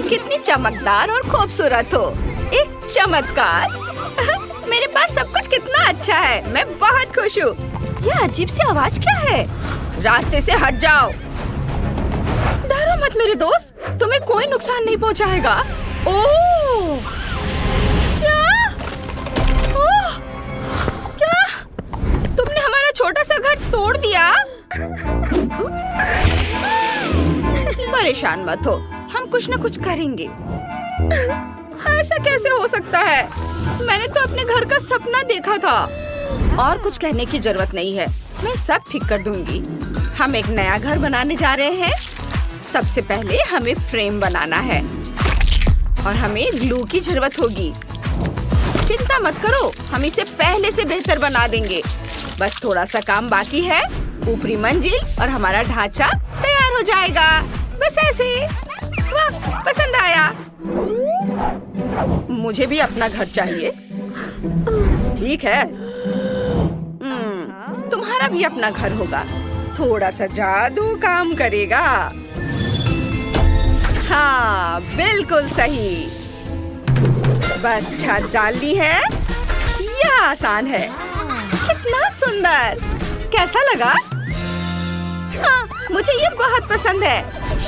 तुम कितनी चमकदार और खूबसूरत हो, एक चमत्कार। मेरे पास सब कुछ कितना अच्छा है, मैं बहुत खुश हूँ। यह अजीब सी आवाज क्या है? रास्ते से हट जाओ। डरो मत मेरे दोस्त, तुम्हें कोई नुकसान नहीं पहुँचाएगा। ओह! क्या? ओह! क्या? तुमने हमारा छोटा सा घर तोड़ दिया? उप्स। परेशान मत हो, हम कुछ न कुछ करेंगे। ऐसा कैसे हो सकता है? मैंने तो अपने घर का सपना देखा था। और कुछ कहने की जरूरत नहीं है, मैं सब ठीक कर दूंगी। हम एक नया घर बनाने जा रहे हैं। सबसे पहले हमें फ्रेम बनाना है और हमें ग्लू की जरूरत होगी। चिंता मत करो, हम इसे पहले से बेहतर बना देंगे। बस थोड़ा सा काम बाकी है। ऊपरी मंजिल और हमारा ढांचा तैयार हो जाएगा। बस ऐसे। वाह, पसंद आया। मुझे भी अपना घर चाहिए। ठीक है, तुम्हारा भी अपना घर होगा। थोड़ा सा जादू काम करेगा। हाँ, बिल्कुल सही। बस छत डालनी है। यह आसान है। कितना सुंदर, कैसा लगा? हाँ, मुझे ये बहुत पसंद है।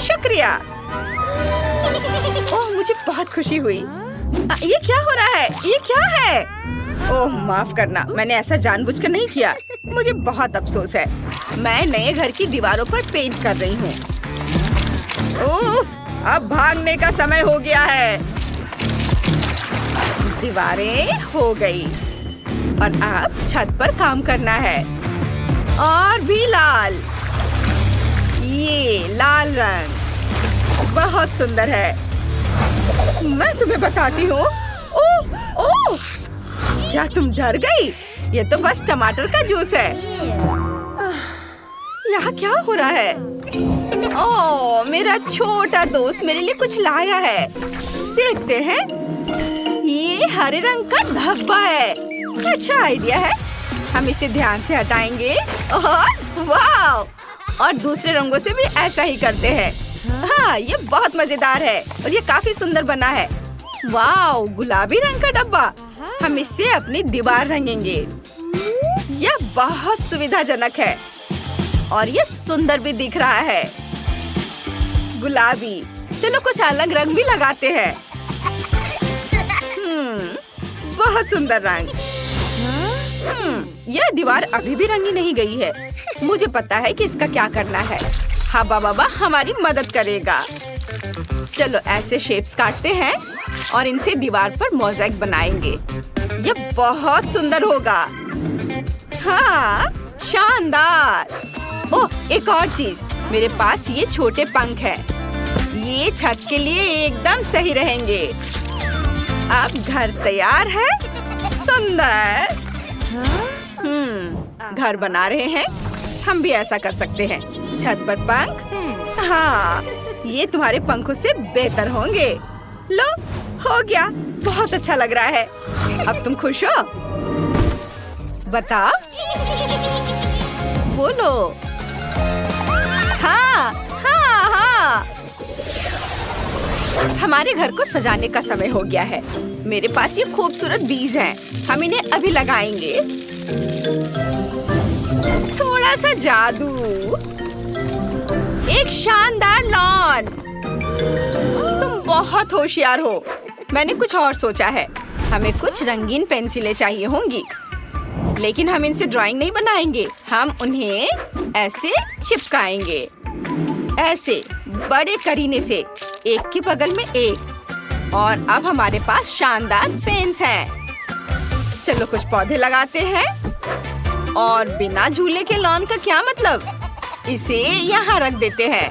शुक्रिया। ओह, मुझे बहुत खुशी हुई। ये क्या हो रहा है? ये क्या है? ओह, माफ करना, मैंने ऐसा जानबूझकर नहीं किया। मुझे बहुत अफसोस है। मैं नए घर की दीवारों पर पेंट कर रही हूँ। ओह, अब भागने का समय हो गया है। दीवारें हो गई और अब छत पर काम करना है। और भी लाल। ये लाल रंग बहुत सुंदर है। मैं तुम्हें बताती हूँ। ओह, ओह! क्या तुम डर गई? ये तो बस टमाटर का जूस है। यहाँ क्या हो रहा है? ओह, मेरा छोटा दोस्त मेरे लिए कुछ लाया है। देखते हैं। ये हरे रंग का धब्बा है। अच्छा आइडिया है। हम इसे ध्यान से हटाएंगे और वाह! और दूसरे रंगों से भी ऐसा ही करते हैं। हाँ, ये बहुत मजेदार है और ये काफी सुंदर बना है। वाह, गुलाबी रंग का डब्बा। हम इससे अपनी दीवार रंगेंगे। यह बहुत सुविधाजनक है और ये सुंदर भी दिख रहा है। गुलाबी। चलो कुछ अलग रंग भी लगाते हैं। बहुत सुंदर रंग। यह दीवार अभी भी रंगी नहीं गई है। मुझे पता है कि इसका क्या करना है। हवा बाबा हमारी मदद करेगा। चलो ऐसे शेप्स काटते हैं और इनसे दीवार पर मोज़ेक बनाएंगे। यह बहुत सुंदर होगा। हाँ, शानदार। ओह, एक और चीज, मेरे पास ये छोटे पंख हैं। ये छत के लिए एकदम सही रहेंगे। अब घर तैयार है। सुंदर। घर बना रहे हैं। हम भी ऐसा कर सकते हैं। छत पर पंख। हाँ, ये तुम्हारे पंखों से बेहतर होंगे। लो, हो गया। बहुत अच्छा लग रहा है। अब तुम खुश हो? बताओ। बोलो। हाँ, हाँ, हाँ। हमारे घर को सजाने का समय हो गया है। मेरे पास ये खूबसूरत बीज हैं। हम इन्हें अभी लगाएंगे। थोड़ा सा जादू। एक शानदार लॉन। तुम बहुत होशियार हो। मैंने कुछ और सोचा है। हमें कुछ रंगीन पेंसिलें चाहिए होंगी, लेकिन हम इनसे ड्राइंग नहीं बनाएंगे। हम उन्हें ऐसे चिपकाएंगे, ऐसे बड़े करीने से, एक के बगल में एक। और अब हमारे पास शानदार फेंस है। चलो कुछ पौधे लगाते हैं। और बिना झूले के लॉन का क्या मतलब? इसे यहाँ रख देते हैं।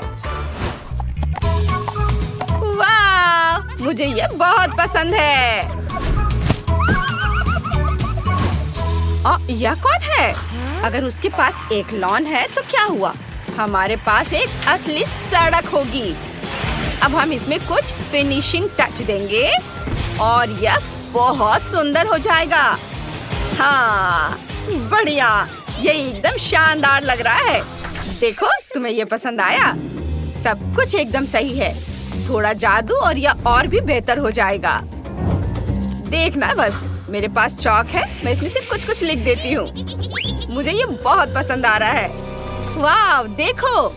वाह, मुझे ये बहुत पसंद है। यह कौन है? अगर उसके पास एक लॉन है तो क्या हुआ? हमारे पास एक असली सड़क होगी। अब हम इसमें कुछ फिनिशिंग टच देंगे और यह बहुत सुंदर हो जाएगा। हाँ, बढ़िया। ये एकदम शानदार लग रहा है। देखो, तुम्हें ये पसंद आया? सब कुछ एकदम सही है। थोड़ा जादू और यह और भी बेहतर हो जाएगा। देखना बस, मेरे पास चॉक है, मैं इसमें से कुछ कुछ लिख देती हूँ। मुझे ये बहुत पसंद आ रहा है। वाह, देखो,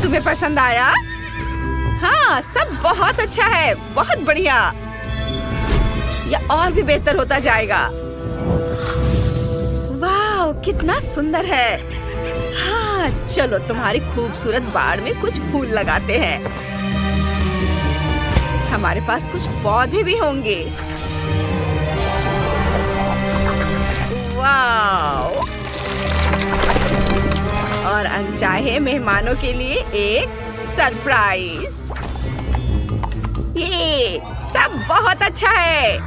तुम्हें पसंद आया? हाँ, सब बहुत अच्छा है, बहुत बढ़िया। यह और भी बेहतर होता जाएगा। वाह, कितना सुंदर है। हाँ, चलो तुम्हारी खूबसूरत बाड़ में कुछ फूल लगाते हैं। हमारे पास कुछ पौधे भी होंगे। वाह, और अनचाहे मेहमानों के लिए एक सरप्राइज। ये सब बहुत अच्छा है।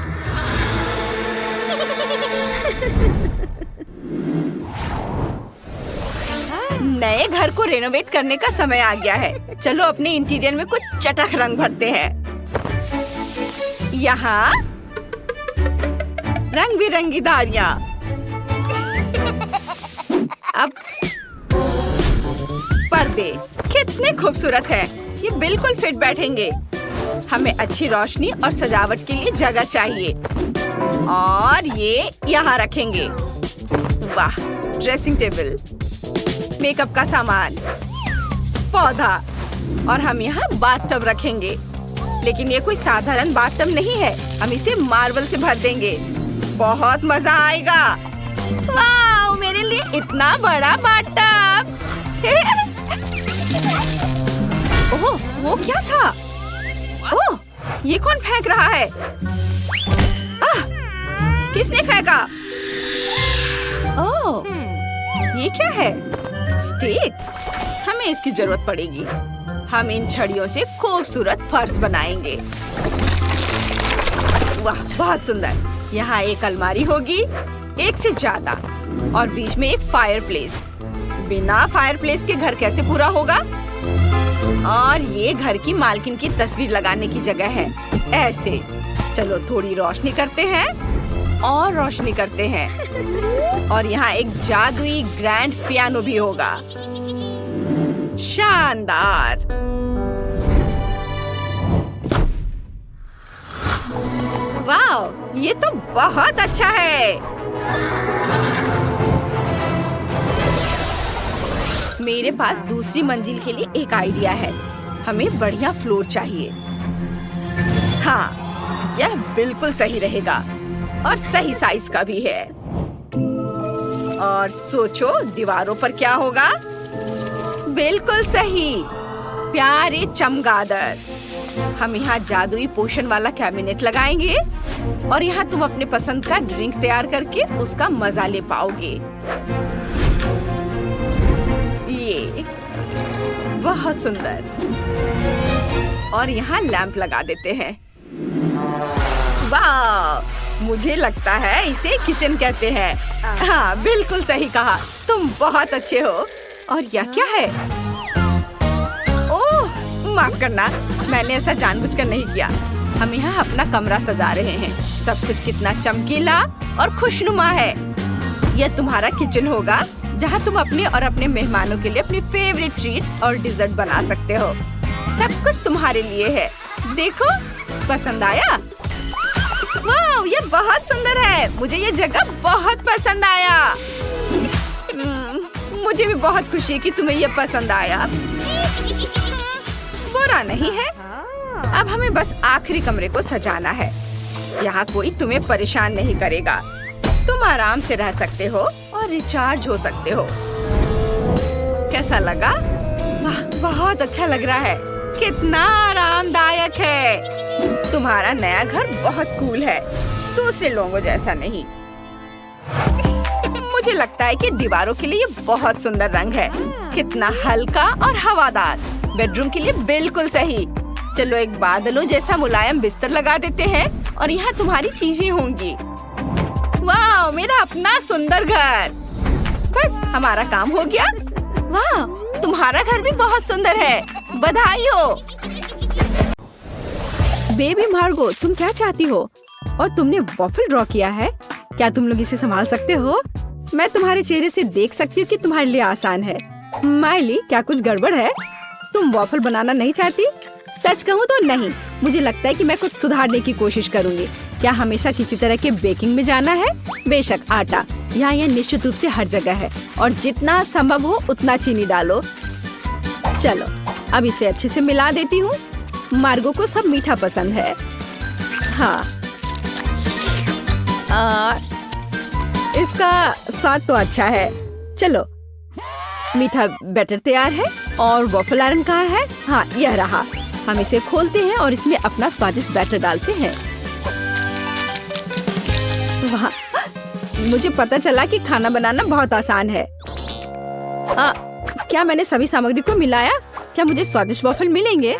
नए घर को रेनोवेट करने का समय आ गया है। चलो अपने इंटीरियर में कुछ चटक रंग भरते हैं। यहाँ रंग बिरंगी धारियाँ। अब पर्दे कितने खूबसूरत हैं। ये बिल्कुल फिट बैठेंगे। हमें अच्छी रोशनी और सजावट के लिए जगह चाहिए और ये यहाँ रखेंगे। वाह, ड्रेसिंग टेबल, मेकअप का सामान, पौधा और हम यहाँ बाथटब रखेंगे। लेकिन ये कोई साधारण बाथटब नहीं है, हम इसे मार्बल से भर देंगे। बहुत मजा आएगा। वाह, मेरे लिए इतना बड़ा बाथटब। ओह, वो क्या था? ओह, ये कौन फेंक रहा है? किसने फेंका? ओह, ये क्या है? स्टिक। हमें इसकी जरूरत पड़ेगी। हम इन छड़ियों से खूबसूरत फर्श बनाएंगे। वाह, बहुत सुंदर। यहाँ एक अलमारी होगी, एक से ज्यादा, और बीच में एक फायरप्लेस। बिना फायरप्लेस के घर कैसे पूरा होगा? और ये घर की मालकिन की तस्वीर लगाने की जगह है। ऐसे। चलो थोड़ी रोशनी करते हैं और रोशनी करते हैं। और यहाँ एक जादुई ग्रैंड पियानो भी होगा। शानदार। वाह, ये तो बहुत अच्छा है। मेरे पास दूसरी मंजिल के लिए एक आइडिया है। हमें बढ़िया फ्लोर चाहिए। हाँ, यह बिल्कुल सही रहेगा और सही साइज का भी है। और सोचो दीवारों पर क्या होगा? बिल्कुल सही, प्यारे चमगादड़। हम यहाँ जादुई पोषण वाला कैबिनेट लगाएंगे और यहाँ तुम अपने पसंद का ड्रिंक तैयार करके उसका मजा ले पाओगे। ये बहुत सुंदर। और यहाँ लैंप लगा देते हैं। वाह, मुझे लगता है इसे किचन कहते हैं। हाँ, बिल्कुल सही कहा, तुम बहुत अच्छे हो। और यह क्या है? ओह, माफ करना, मैंने ऐसा जानबूझकर नहीं किया। हम यहाँ अपना कमरा सजा रहे हैं। सब कुछ कितना चमकीला और खुशनुमा है। यह तुम्हारा किचन होगा जहाँ तुम अपने और अपने मेहमानों के लिए अपनी फेवरेट ट्रीट्स और डिजर्ट बना सकते हो। सब कुछ तुम्हारे लिए है। देखो, पसंद आया? वाह, ये बहुत सुंदर है। मुझे ये जगह बहुत पसंद आया। मुझे भी बहुत खुशी है कि तुम्हें ये पसंद आया। बुरा नहीं है। अब हमें बस आखिरी कमरे को सजाना है। यहाँ कोई तुम्हें परेशान नहीं करेगा। तुम आराम से रह सकते हो और रिचार्ज हो सकते हो। कैसा लगा? वाह, बहुत अच्छा लग रहा है। कितना आरामदायक है। तुम्हारा नया घर बहुत कूल है, दूसरे लोगों जैसा नहीं। मुझे लगता है कि दीवारों के लिए ये बहुत सुंदर रंग है। कितना हल्का और हवादार। बेडरूम के लिए बिल्कुल सही। चलो एक बादलों जैसा मुलायम बिस्तर लगा देते हैं और यहाँ तुम्हारी चीजें होंगी। वाह, मेरा अपना सुंदर घर। बस हमारा काम हो गया। वाह, तुम्हारा घर भी बहुत सुंदर है। बधाई हो। बेबी मार्गो, तुम क्या चाहती हो? और तुमने वॉफल ड्रॉ किया है। क्या तुम लोग इसे संभाल सकते हो? मैं तुम्हारे चेहरे से देख सकती हूँ कि तुम्हारे लिए आसान है। माइली, क्या कुछ गड़बड़ है? तुम वॉफल बनाना नहीं चाहती? सच कहूँ तो नहीं, मुझे लगता है कि मैं कुछ सुधारने की कोशिश करूँगी। क्या हमेशा किसी तरह के बेकिंग में जाना है? बेशक आटा यहाँ यह निश्चित रूप से हर जगह है और जितना संभव हो उतना चीनी डालो। चलो अब इसे अच्छे से मिला देती हूँ। मार्गो को सब मीठा पसंद है। हाँ, इसका स्वाद तो अच्छा है। चलो मीठा बैटर तैयार है और वॉफल आयरन कहाँ है? हाँ, यह रहा। हम इसे खोलते हैं और इसमें अपना स्वादिष्ट बैटर डालते हैं। वाह, मुझे पता चला कि खाना बनाना बहुत आसान है। क्या मैंने सभी सामग्री को मिलाया? क्या मुझे स्वादिष्ट वॉफल मिलेंगे?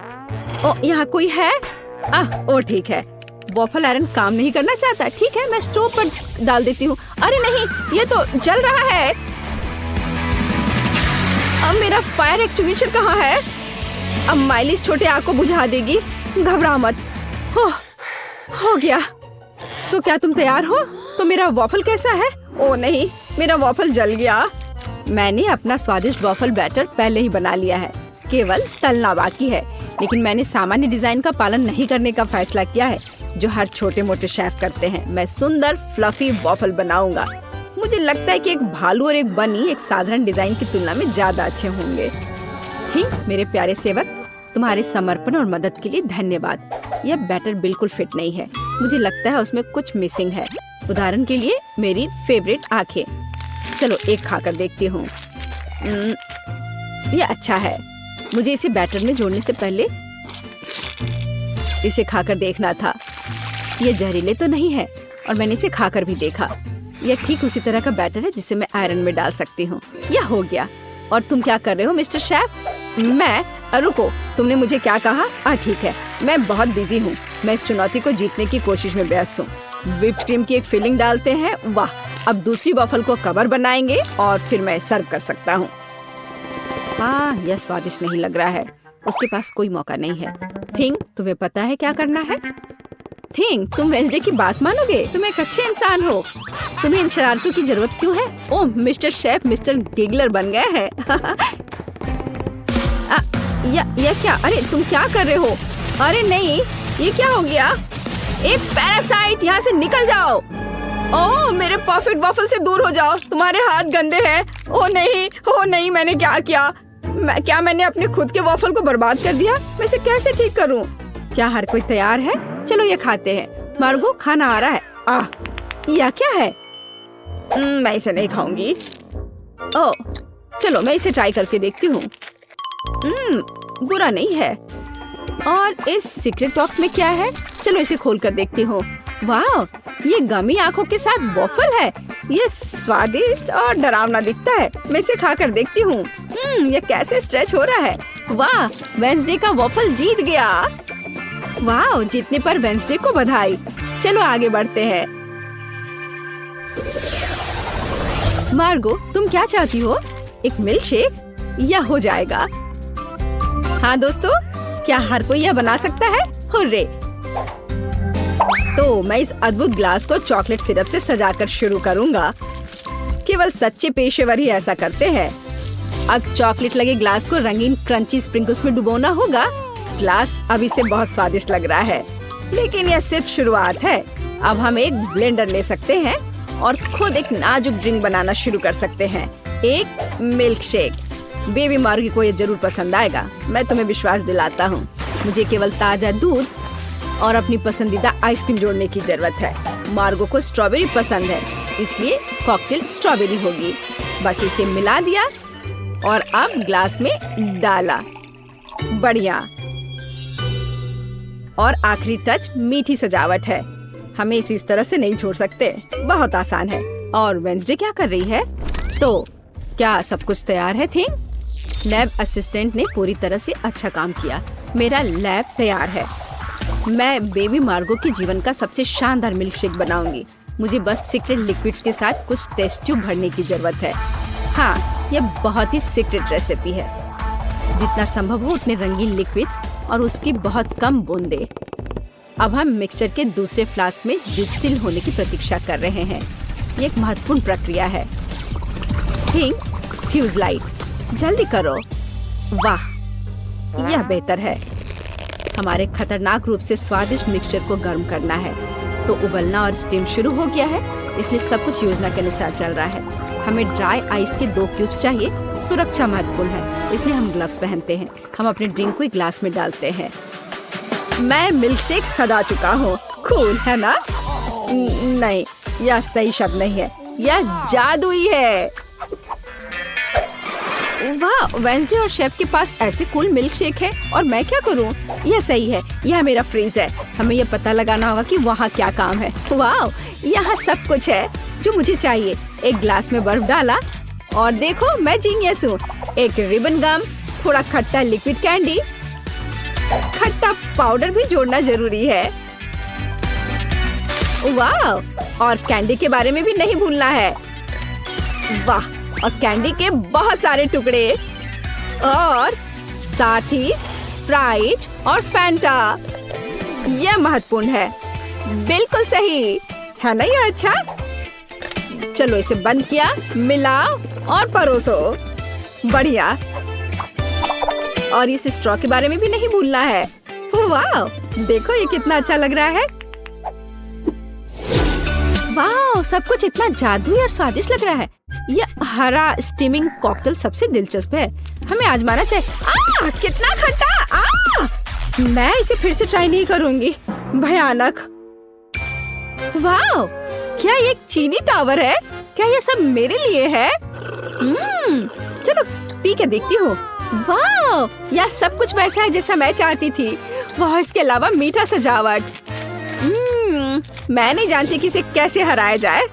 ओ, यहाँ कोई है? ओ ठीक है, वॉफल आयरन काम नहीं करना चाहता। ठीक है, मैं स्टोव पर डाल देती हूँ। अरे नहीं, ये तो जल रहा है। अब मेरा फायर एक्सटिंग्विशर कहाँ है? अब माइलिस छोटे आग को बुझा देगी। घबरा मत। हो गया। तो क्या तुम तैयार हो? तो मेरा वॉफल कैसा है? ओ नहीं, मेरा वॉफल जल गया। मैंने अपना स्वादिष्ट वॉफल बैटर पहले ही बना लिया है, केवल तलना बाकी है। लेकिन मैंने सामान्य डिजाइन का पालन नहीं करने का फैसला किया है जो हर छोटे मोटे शेफ करते हैं। मैं सुंदर फ्लफी वॉफल बनाऊंगा। मुझे लगता है कि एक भालू और एक बनी एक साधारण डिजाइन की तुलना में ज्यादा अच्छे होंगे। ठीक, मेरे प्यारे सेवक, तुम्हारे समर्पण और मदद के लिए धन्यवाद। यह बैटर बिल्कुल फिट नहीं है। मुझे लगता है उसमें कुछ मिसिंग है। उदाहरण के लिए मेरी फेवरेट आंखें। चलो एक खाकर देखती हूँ। यह अच्छा है। मुझे इसे बैटर में जोड़ने से पहले इसे खाकर देखना था। ये जहरीले तो नहीं है और मैंने इसे खाकर भी देखा। यह ठीक उसी तरह का बैटर है जिसे मैं आयरन में डाल सकती हूँ। यह हो गया। और तुम क्या कर रहे हो मिस्टर शेफ? मैं रुको, तुमने मुझे क्या कहा? ठीक है, मैं बहुत बिजी हूँ। मैं इस चुनौती को जीतने की कोशिश में व्यस्त हूँ। व्हिप्ड क्रीम की एक फिलिंग डालते हैं। वाह, अब दूसरी वॉफल को कवर बनाएंगे और फिर मैं सर्व कर सकता हूँ। यह स्वादिष्ट नहीं लग रहा है। उसके पास कोई मौका नहीं है। थिंग, तुम्हें पता है क्या करना है? थिंग, तुम वेंसडे की बात मानोगे? तुम एक अच्छे इंसान हो। तुम्हें इन शरारतों की जरूरत क्यों है? ओह, मिस्टर शेफ मिस्टर गिगलर बन गया है। या क्या? अरे तुम क्या कर रहे हो? अरे नहीं, ये क्या हो गया? एक पैरासाइट, यहाँ से निकल जाओ। ओह, मेरे परफेक्ट वॉफल से दूर हो जाओ। तुम्हारे हाथ गंदे हैं। ओह नहीं, मैंने क्या किया? क्या मैंने अपने खुद के वॉफल को बर्बाद कर दिया? मैं इसे कैसे ठीक करूं? क्या हर कोई तैयार है? चलो ये खाते हैं। मार्गो, खाना आ रहा है। यह क्या है? मैं इसे नहीं खाऊंगी। ओह, चलो मैं इसे ट्राई करके देखती हूँ। बुरा नहीं है। और इस सीक्रेट बॉक्स में क्या है? चलो इसे खोल कर देखती हूँ। वाह, ये गमी आंखों के साथ वॉफल है। ये स्वादिष्ट और डरावना दिखता है। मैं इसे खा कर देखती हूँ। ये कैसे स्ट्रेच हो रहा है। वाह, वेंसडे का वॉफल जीत गया। वाह, जीतने पर वेंसडे को बधाई। चलो आगे बढ़ते हैं। मार्गो, तुम क्या चाहती हो? एक मिल्क शेक? यह हो जाएगा। हाँ दोस्तों, क्या हर कोई यह बना सकता है? हुर्रे! तो मैं इस अद्भुत ग्लास को चॉकलेट सिरप से सजाकर शुरू करूंगा। केवल सच्चे पेशेवर ही ऐसा करते हैं। अब चॉकलेट लगे ग्लास को रंगीन क्रंची स्प्रिंकल्स में डुबोना होगा। ग्लास अभी से बहुत स्वादिष्ट लग रहा है, लेकिन यह सिर्फ शुरुआत है। अब हम एक ब्लेंडर ले सकते हैं और खुद एक नाजुक ड्रिंक बनाना शुरू कर सकते हैं। एक मिल्क शेक। बेबी मार्गी को ये जरूर पसंद आएगा, मैं तुम्हें विश्वास दिलाता हूँ। मुझे केवल ताजा दूध और अपनी पसंदीदा आइसक्रीम जोड़ने की जरूरत है। मार्गो को स्ट्रॉबेरी पसंद है, इसलिए कॉकटेल स्ट्रॉबेरी होगी। बस इसे मिला दिया और अब ग्लास में डाला। बढ़िया। और आखिरी टच मीठी सजावट है। हमें इसे इस तरह से नहीं छोड़ सकते। बहुत आसान है। और वेंसडे क्या कर रही है? तो क्या सब कुछ तैयार है? थिंग, लैब असिस्टेंट ने पूरी तरह से अच्छा काम किया। मेरा लैब तैयार है। मैं बेबी मार्गो के जीवन का सबसे शानदार मिल्क शेक बनाऊंगी। मुझे बस सीक्रेट लिक्विड्स के साथ कुछ टेस्ट ट्यूब भरने की जरूरत है। हाँ, यह बहुत ही सीक्रेट रेसिपी है। जितना संभव हो उतने रंगीन लिक्विड्स और उसकी बहुत कम बूंदें। अब हम मिक्सचर के दूसरे फ्लास्क में डिस्टिल होने की प्रतीक्षा कर रहे हैं। ये एक महत्वपूर्ण प्रक्रिया है। थिंग, फ्यूज लाइट, जल्दी करो। वाह, यह बेहतर है। हमारे खतरनाक रूप से स्वादिष्ट मिक्सचर को गर्म करना है। तो उबलना और स्टीम शुरू हो गया है, इसलिए सब कुछ योजना के अनुसार चल रहा है। हमें ड्राई आइस के 2 क्यूब्स चाहिए। सुरक्षा महत्वपूर्ण है, इसलिए हम ग्लव्स पहनते हैं। हम अपने ड्रिंक को एक ग्लास में डालते हैं। मैं मिल्क शेक सजा चुका हूँ। कूल है ना? नहीं, यह सही शब्द नहीं है, यह जादुई है। वाह, वेंसडे और शेफ के पास ऐसे कूल मिल्क शेक है और मैं क्या करूं? यह सही है, यह मेरा फ्रीज है। हमें यह पता लगाना होगा कि वहाँ क्या काम है। वाह, यहाँ सब कुछ है जो मुझे चाहिए। एक ग्लास में बर्फ डाला और देखो मैं जीनियस हूँ। एक रिबन गम, थोड़ा खट्टा लिक्विड कैंडी, खट्टा पाउडर भी जोड़ना जरूरी है। वाह, और कैंडी के बारे में भी नहीं भूलना है। वाह, और कैंडी के बहुत सारे टुकड़े और साथ ही स्प्राइट और फैंटा। यह महत्वपूर्ण है। बिल्कुल सही है ना? यह अच्छा। चलो इसे बंद किया, मिलाओ और परोसो। बढ़िया। और इस स्ट्रॉ के बारे में भी नहीं भूलना है। वाह, देखो ये कितना अच्छा लग रहा है। वाह, सब कुछ इतना जादुई और स्वादिष्ट लग रहा है। यह हरा स्टीमिंग कॉकटेल सबसे दिलचस्प है। हमें आजमाना चाहिए। कितना खट्टा! मैं इसे फिर से ट्राई नहीं करूंगी। भयानक। वाह, क्या ये एक चीनी टावर है? क्या ये सब मेरे लिए है? चलो पी के देखती हूँ। वाह, यह सब कुछ वैसा है जैसा मैं चाहती थी। वाह, इसके अलावा मीठा सजावट। मैं नहीं जानती कि इसे कैसे हराया जाए।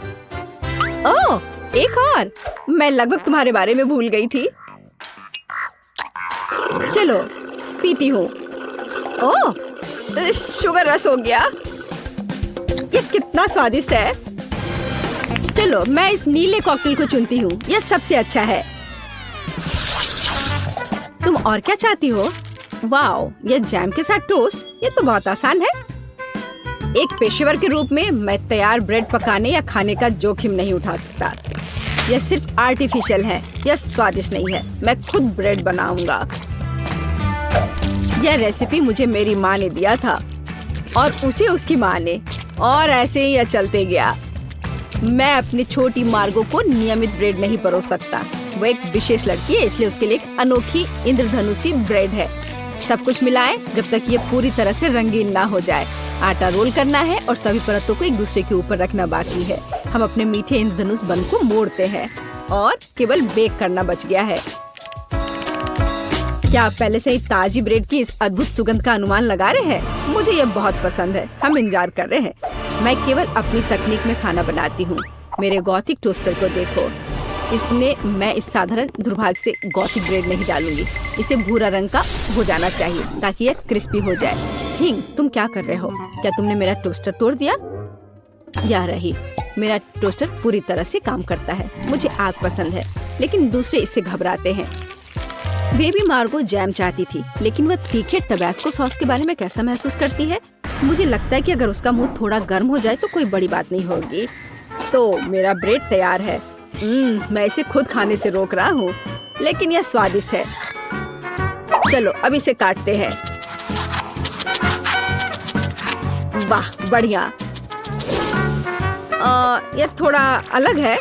ओह, एक और। मैं लगभग तुम्हारे बारे में भूल गई थी। चलो पीती हूँ। ओह, शुगर रश हो गया। ये कितना स्वादिष्ट है। चलो मैं इस नीले कॉकटेल को चुनती हूँ, यह सबसे अच्छा है। तुम और क्या चाहती हो? वाओ, यह जैम के साथ टोस्ट, ये तो बहुत आसान है। एक पेशेवर के रूप में मैं तैयार ब्रेड पकाने या खाने का जोखिम नहीं उठा सकता। यह सिर्फ आर्टिफिशियल है, यह स्वादिष्ट नहीं है। मैं खुद ब्रेड बनाऊंगा। यह रेसिपी मुझे मेरी माँ ने दिया था और उसे उसकी माँ ने, और ऐसे ही यह चलते गया। मैं अपनी छोटी मार्गो को नियमित ब्रेड नहीं परोस सकता। वो एक विशेष लड़की है, इसलिए उसके लिए एक अनोखी इंद्रधनुषी ब्रेड है। सब कुछ मिलाएं जब तक ये पूरी तरह से रंगीन ना हो जाए। आटा रोल करना है और सभी परतों को एक दूसरे के ऊपर रखना बाकी है। हम अपने मीठे इंद्रधनुष बन को मोड़ते हैं और केवल बेक करना बच गया है। क्या आप पहले से ही ताजी ब्रेड की इस अद्भुत सुगंध का अनुमान लगा रहे हैं? मुझे यह बहुत पसंद है। हम इंतजार कर रहे हैं। मैं केवल अपनी तकनीक में खाना बनाती हूँ। मेरे गॉथिक टोस्टर को देखो। इसमें मैं इस साधारण दुर्भाग्य से गॉथिक ब्रेड नहीं डालूंगी। इसे भूरा रंग का हो जाना चाहिए ताकि यह क्रिस्पी हो जाए। थिंग, तुम क्या कर रहे हो? क्या तुमने मेरा टोस्टर तोड़ दिया? या रही, मेरा टोस्टर पूरी तरह से काम करता है। मुझे आग पसंद है, लेकिन दूसरे इससे घबराते हैं। बेबी मार्गो जैम चाहती थी, लेकिन वह तीखे टबैस्को सॉस के बारे में कैसा महसूस करती है? मुझे लगता है कि अगर उसका मुंह थोड़ा गर्म हो जाए तो कोई बड़ी बात नहीं होगी। तो मेरा ब्रेड तैयार है। मैं इसे खुद खाने से रोक रहा हूँ, लेकिन यह स्वादिष्ट है। चलो अब इसे काटते हैं। वाह, बढ़िया। यह थोड़ा अलग है।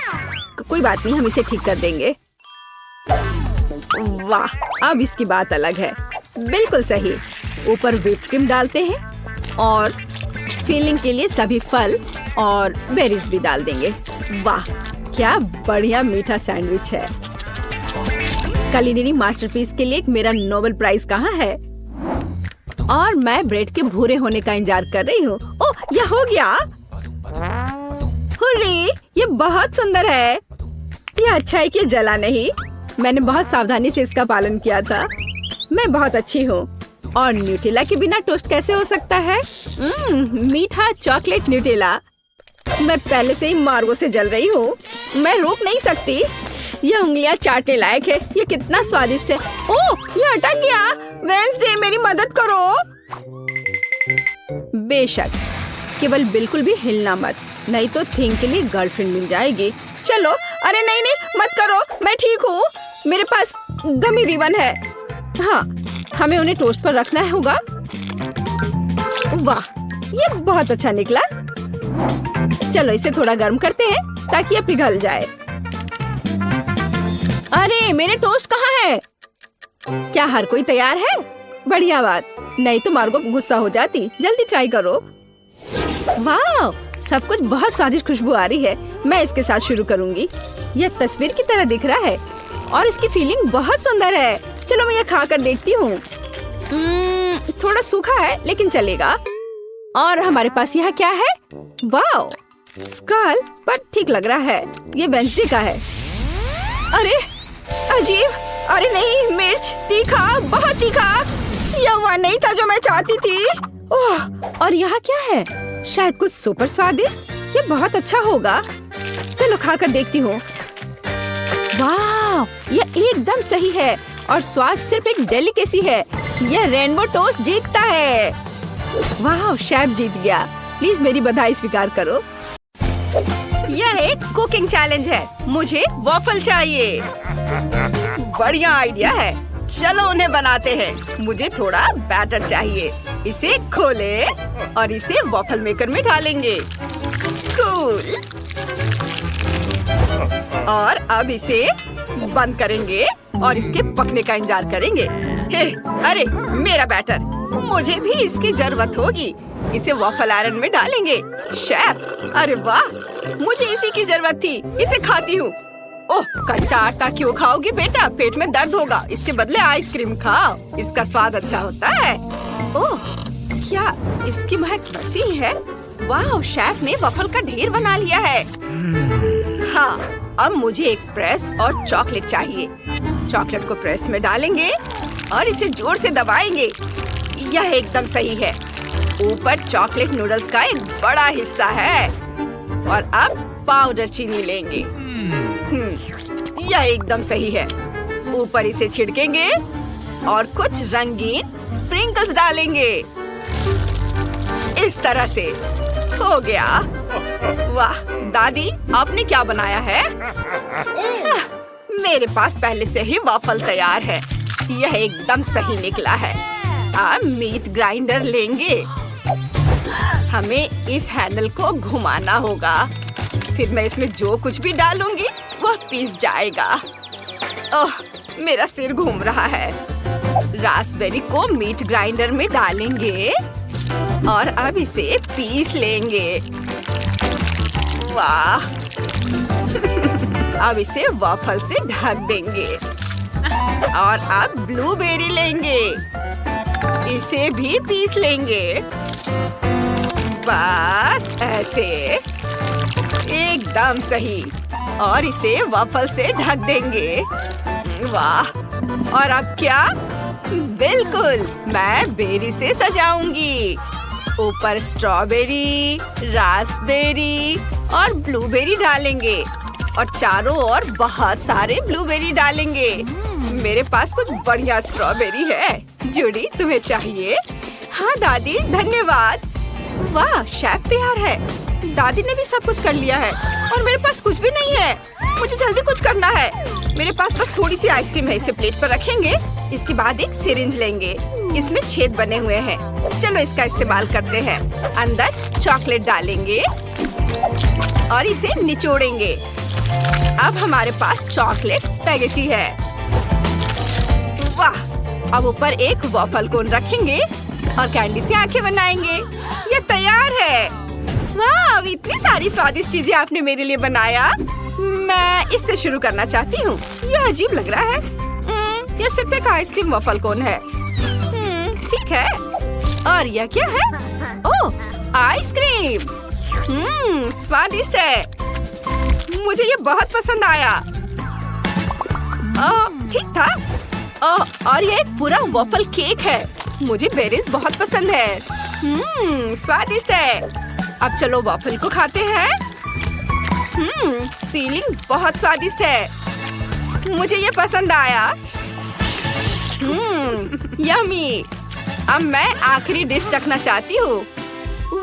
कोई बात नहीं, हम इसे ठीक कर देंगे। वाह, अब इसकी बात अलग है। बिल्कुल सही। ऊपर व्हिप क्रीम डालते हैं और फिलिंग के लिए सभी फल और बेरीज भी डाल देंगे। वाह, क्या बढ़िया मीठा सैंडविच है। कुलिनरी मास्टरपीस के लिए मेरा नोबेल प्राइज कहाँ है? और मैं ब्रेड के भूरे होने का इंतजार कर रही हूँ। ओह, यह हो गया। हुर्रे, ये बहुत सुंदर है। यह अच्छा है कि जला नहीं। मैंने बहुत सावधानी से इसका पालन किया था। मैं बहुत अच्छी हूँ। और न्यूटेला के बिना टोस्ट कैसे हो सकता है? मीठा चॉकलेट न्यूटेला। मैं पहले से ही मार्गो से जल रही हूँ। मैं रोक नहीं सकती। यह उंगलियां चाटने लायक है। ये कितना स्वादिष्ट है। ओह, ये अटक गया। वेंसडे, मेरी मदद करो। बेशक, केवल बिल्कुल भी हिलना मत, नहीं तो थिंग के लिए गर्लफ्रेंड मिल जाएगी। चलो, अरे नहीं नहीं, मत करो, मैं ठीक हूँ। मेरे पास गमी रिबन है। हाँ, हमें उन्हें टोस्ट पर रखना होगा। वाह, ये बहुत अच्छा निकला। चलो इसे थोड़ा गर्म करते हैं ताकि ये पिघल जाए। अरे मेरे टोस्ट कहाँ है? क्या हर कोई तैयार है? बढ़िया बात, नहीं तो मार्गो गुस्सा हो जाती। जल्दी ट्राई करो। वाह, सब कुछ बहुत स्वादिष्ट खुशबू आ रही है। मैं इसके साथ शुरू करूंगी। यह तस्वीर की तरह दिख रहा है और इसकी फीलिंग बहुत सुंदर है। चलो मैं यह खा कर देखती हूँ। थोड़ा सूखा है लेकिन चलेगा। और हमारे पास यहाँ क्या है? वाह, स्कल, पर ठीक लग रहा है। ये वेंसडे का है। अरे अजीब, अरे नहीं, मिर्च, तीखा, बहुत तीखा। यह वह नहीं था जो मैं चाहती थी। ओह, और यहाँ क्या है? शायद कुछ सुपर स्वादिष्ट। ये बहुत अच्छा होगा। चलो खा कर देखती हूँ। वाह, यह एकदम सही है और स्वाद सिर्फ एक डेलिकेसी है। यह रेनबो टोस्ट जीतता है। वाह, शेफ जीत गया। प्लीज मेरी बधाई स्वीकार करो। यह एक कुकिंग चैलेंज है। मुझे वॉफल चाहिए। बढ़िया आइडिया है। चलो उन्हें बनाते हैं। मुझे थोड़ा बैटर चाहिए। इसे खोलें और इसे वॉफल मेकर में डालेंगे। कूल। और अब इसे बंद करेंगे और इसके पकने का इंतजार करेंगे। हे, अरे मेरा बैटर, मुझे भी इसकी जरूरत होगी। इसे वॉफल आयरन में डालेंगे। शेफ, अरे वाह, मुझे इसी की जरूरत थी। इसे खाती हूँ। ओह, कच्चा आटा क्यों खाओगी बेटा? पेट में दर्द होगा। इसके बदले आइसक्रीम खाओ। इसका स्वाद अच्छा होता है। ओह, क्या इसकी महक वैसी है? वाह, शेफ ने वॉफल का ढेर बना लिया है। हाँ, अब मुझे एक प्रेस और चॉकलेट चाहिए। चॉकलेट को प्रेस में डालेंगे और इसे जोर से दबाएंगे। यह एकदम सही है। ऊपर चॉकलेट नूडल्स का एक बड़ा हिस्सा है। और अब पाउडर चीनी लेंगे। यह एकदम सही है। ऊपर इसे छिड़केंगे और कुछ रंगीन स्प्रिंकल्स डालेंगे। इस तरह से हो गया। वाह दादी, आपने क्या बनाया है? मेरे पास पहले से ही वॉफल तैयार है। यह एकदम सही निकला है। अब मीट ग्राइंडर लेंगे। हमें इस हैंडल को घुमाना होगा। फिर मैं इसमें जो कुछ भी डालूंगी वह पीस जाएगा। ओह, मेरा सिर घूम रहा है। रास्पबेरी को मीट ग्राइंडर में डालेंगे और अब इसे पीस लेंगे। वाह। अब इसे वॉफल से ढक देंगे और अब ब्लूबेरी लेंगे। इसे भी पीस लेंगे। बस ऐसे, एकदम सही। और इसे वॉफल से ढक देंगे। वाह, और अब क्या? बिल्कुल, मैं बेरी से सजाऊंगी। ऊपर स्ट्रॉबेरी, रास्पबेरी और ब्लूबेरी डालेंगे और चारों ओर बहुत सारे ब्लूबेरी डालेंगे। मेरे पास कुछ बढ़िया स्ट्रॉबेरी है। जूडी, तुम्हें चाहिए? हाँ दादी, धन्यवाद। वाह, शेफ तैयार है। दादी ने भी सब कुछ कर लिया है और मेरे पास कुछ भी नहीं है। मुझे जल्दी कुछ करना है। मेरे पास बस थोड़ी सी आइसक्रीम है। इसे प्लेट पर रखेंगे। इसके बाद एक सिरिंज लेंगे। इसमें छेद बने हुए हैं। चलो इसका इस्तेमाल करते हैं। अंदर चॉकलेट डालेंगे और इसे निचोड़ेंगे। अब हमारे पास चॉकलेट स्पैगेटी है। वाह, अब ऊपर एक वॉफल कोन रखेंगे और कैंडी से आंखें बनाएंगे। ये तैयार है। वाह, इतनी सारी स्वादिष्ट चीजें आपने मेरे लिए बनाया। मैं इससे शुरू करना चाहती हूँ। यह अजीब लग रहा है। यह सिर्फ एक आइसक्रीम वॉफल कोन है। ठीक है। और यह क्या है? ओह, आइसक्रीम। स्वादिष्ट है। मुझे ये बहुत पसंद आया। ठीक था। और ये एक पूरा वॉफल केक है। मुझे बेरीज बहुत पसंद है। स्वादिष्ट है। अब चलो वॉफल को खाते हैं। फीलिंग बहुत स्वादिष्ट है। मुझे ये पसंद आया। यम्मी। अब मैं आखिरी डिश चखना चाहती हूँ।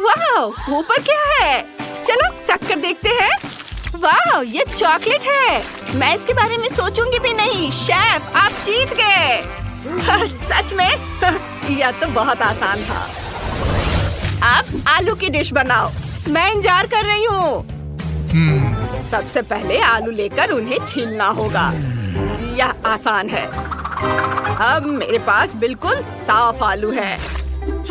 वाह, ऊपर क्या है? चलो चख कर देखते हैं। वाह, ये चॉकलेट है। मैं इसके बारे में सोचूंगी भी नहीं। शेफ, आप जीत गए। सच में? यह तो बहुत आसान था। अब आलू की डिश बनाओ। मैं इंतजार कर रही हूँ। सबसे पहले आलू लेकर उन्हें छीलना होगा। यह आसान है। अब मेरे पास बिल्कुल साफ आलू है।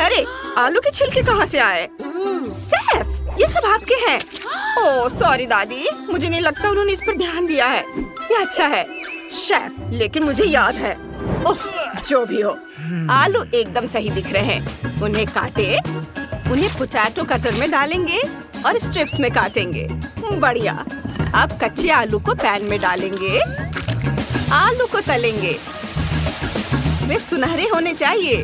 अरे आलू के छिलके कहाँ से आए? शेफ, ये सब आपके हैं। ओह सॉरी दादी, मुझे नहीं लगता उन्होंने इस पर ध्यान दिया है। ये अच्छा है शेफ, लेकिन मुझे याद है। उफ, जो भी हो, आलू एकदम सही दिख रहे हैं। उन्हें काटे, उन्हें पोटैटो कटर में डालेंगे और स्ट्रिप्स में काटेंगे। बढ़िया। अब कच्चे आलू को पैन में डालेंगे, आलू को तलेंगे। वे सुनहरे होने चाहिए।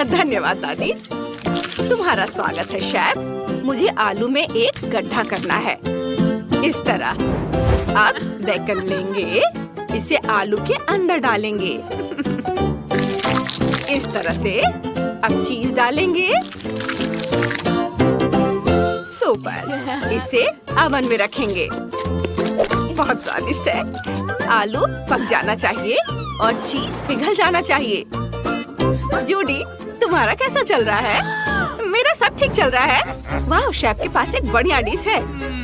धन्यवाद दादी, तुम्हारा स्वागत है शेफ। मुझे आलू में एक गड्ढा करना है, इस तरह। अब बेकन लेंगे, इसे आलू के अंदर डालेंगे, इस तरह से। अब चीज डालेंगे। सुपर। इसे ओवन में रखेंगे। बहुत स्वादिष्ट है। आलू पक जाना चाहिए और चीज पिघल जाना चाहिए। जूडी, तुम्हारा कैसा चल रहा है? मेरा सब ठीक चल रहा है। वाह, शेफ के पास एक बढ़िया डिश है,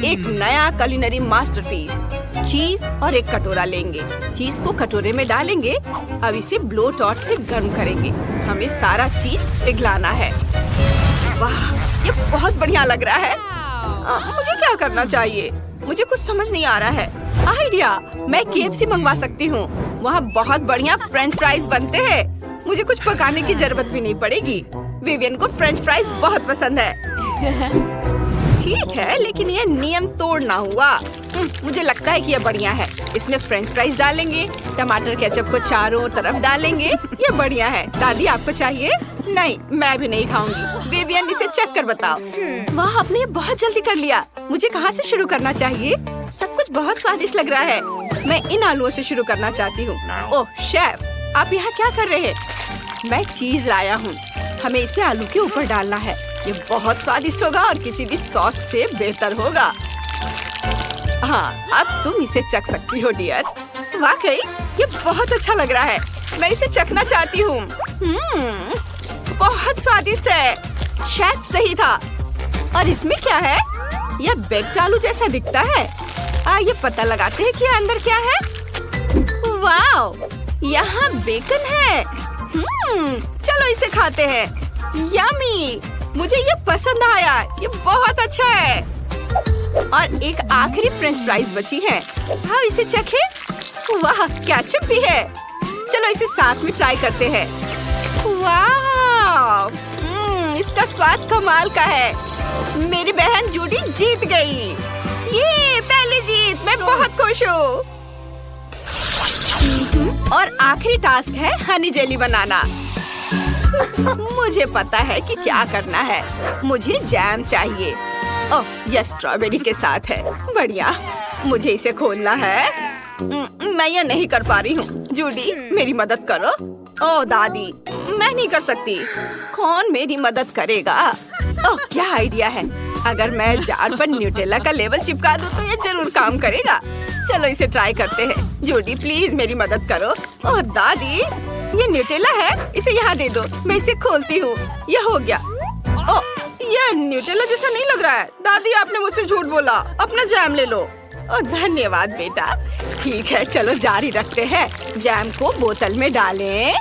एक नया कुलिनरी मास्टरपीस। चीज और एक कटोरा लेंगे, चीज को कटोरे में डालेंगे। अब इसे ब्लो टॉर्च से गर्म करेंगे। हमें सारा चीज पिघलाना है। वाह, ये बहुत बढ़िया लग रहा है। मुझे क्या करना चाहिए? मुझे कुछ समझ नहीं आ रहा है। आइडिया, मैं KFC मंगवा सकती हूँ। वहाँ बहुत बढ़िया फ्रेंच फ्राइज बनते हैं। मुझे कुछ पकाने की जरूरत भी नहीं पड़ेगी। विवियन को फ्रेंच फ्राइज बहुत पसंद है। ठीक है, लेकिन ये नियम तोड़ना हुआ। मुझे लगता है कि ये बढ़िया है। इसमें फ्रेंच फ्राइज डालेंगे, टमाटर केचप को चारों तरफ डालेंगे। ये बढ़िया है। दादी, आपको चाहिए? नहीं, मैं भी नहीं खाऊंगी। विवियन, इसे चख कर बताओ। वाह, आपने ये बहुत जल्दी कर लिया। मुझे कहाँ से शुरू करना चाहिए? सब कुछ बहुत स्वादिष्ट लग रहा है। मैं इन आलूओं से शुरू करना चाहती हूँ। ओह शेफ, आप यहाँ क्या कर रहे हैं? मैं चीज लाया हूँ। हमें इसे आलू के ऊपर डालना है। ये बहुत स्वादिष्ट होगा और किसी भी सॉस से बेहतर होगा। हाँ, अब तुम इसे चख सकती हो डियर। वाकई ये बहुत अच्छा लग रहा है। मैं इसे चखना चाहती हूँ। बहुत स्वादिष्ट है। शेफ सही था। और इसमें क्या है? यह बेक्ड आलू जैसा दिखता है। ये पता लगाते हैं कि अंदर क्या है। वाव, यहाँ बेकन है। चलो इसे खाते हैं। यम्मी, मुझे ये पसंद आया। ये बहुत अच्छा है। और एक आखिरी फ्रेंच फ्राइज बची है। हाँ, इसे चखें। वाह, केचप भी है। चलो इसे साथ में ट्राई करते हैं। वाह, इसका स्वाद कमाल का है। मेरी बहन जूडी जीत गई। ये पहली जीत। मैं बहुत खुश हूँ। और आखिरी टास्क है हनी जेली बनाना। मुझे पता है कि क्या करना है। मुझे जैम चाहिए। ओह, यह स्ट्रॉबेरी के साथ है। बढ़िया। मुझे इसे खोलना है। मैं यह नहीं कर पा रही हूँ। जूडी, मेरी मदद करो। ओह दादी, मैं नहीं कर सकती। कौन मेरी मदद करेगा? ओह, क्या आइडिया है। अगर मैं जार पर न्यूटेला का लेबल चिपका दूँ तो ये जरूर काम करेगा। चलो इसे ट्राई करते हैं। जूडी, प्लीज मेरी मदद करो। ओह दादी, ये न्यूटेला है। इसे यहाँ दे दो। मैं इसे खोलती हूँ। यह हो गया। ओह, यह न्यूटेला जैसा नहीं लग रहा है। दादी, आपने मुझसे झूठ बोला। अपना जैम ले लो। ओह, धन्यवाद बेटा। ठीक है, चलो जारी रखते हैं। जैम को बोतल में डालें।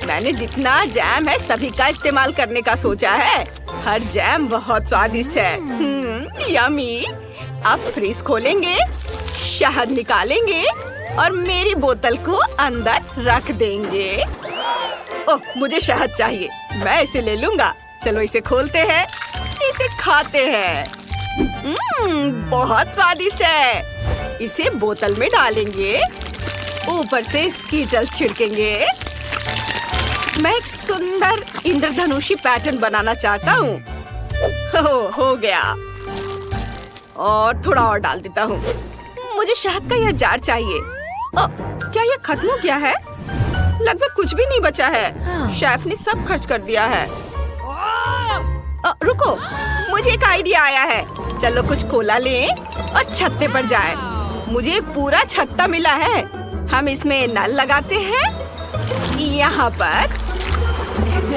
मैंने जितना जैम है सभी का इस्तेमाल करने का सोचा है। हर जैम बहुत स्वादिष्ट है। यम्मी। अब फ्रीज खोलेंगे, शहद निकालेंगे और मेरी बोतल को अंदर रख देंगे। ओह, मुझे शहद चाहिए। मैं इसे ले लूंगा। चलो इसे खोलते हैं, इसे खाते हैं। बहुत स्वादिष्ट है। इसे बोतल में डालेंगे, ऊपर से स्कीटल्स छिड़केंगे। मैं एक सुंदर इंद्रधनुषी पैटर्न बनाना चाहता हूँ। हो गया। और थोड़ा और डाल देता हूँ। मुझे शहद का यह जार चाहिए। क्या यह खत्म हो गया है? लगभग कुछ भी नहीं बचा है। शेफ ने सब खर्च कर दिया है। रुको, मुझे एक आइडिया आया है। चलो कुछ कोला लें और छत्ते पर जाएं। मुझे एक पूरा छत्ता मिला है। हम इसमें नल लगाते हैं यहाँ पर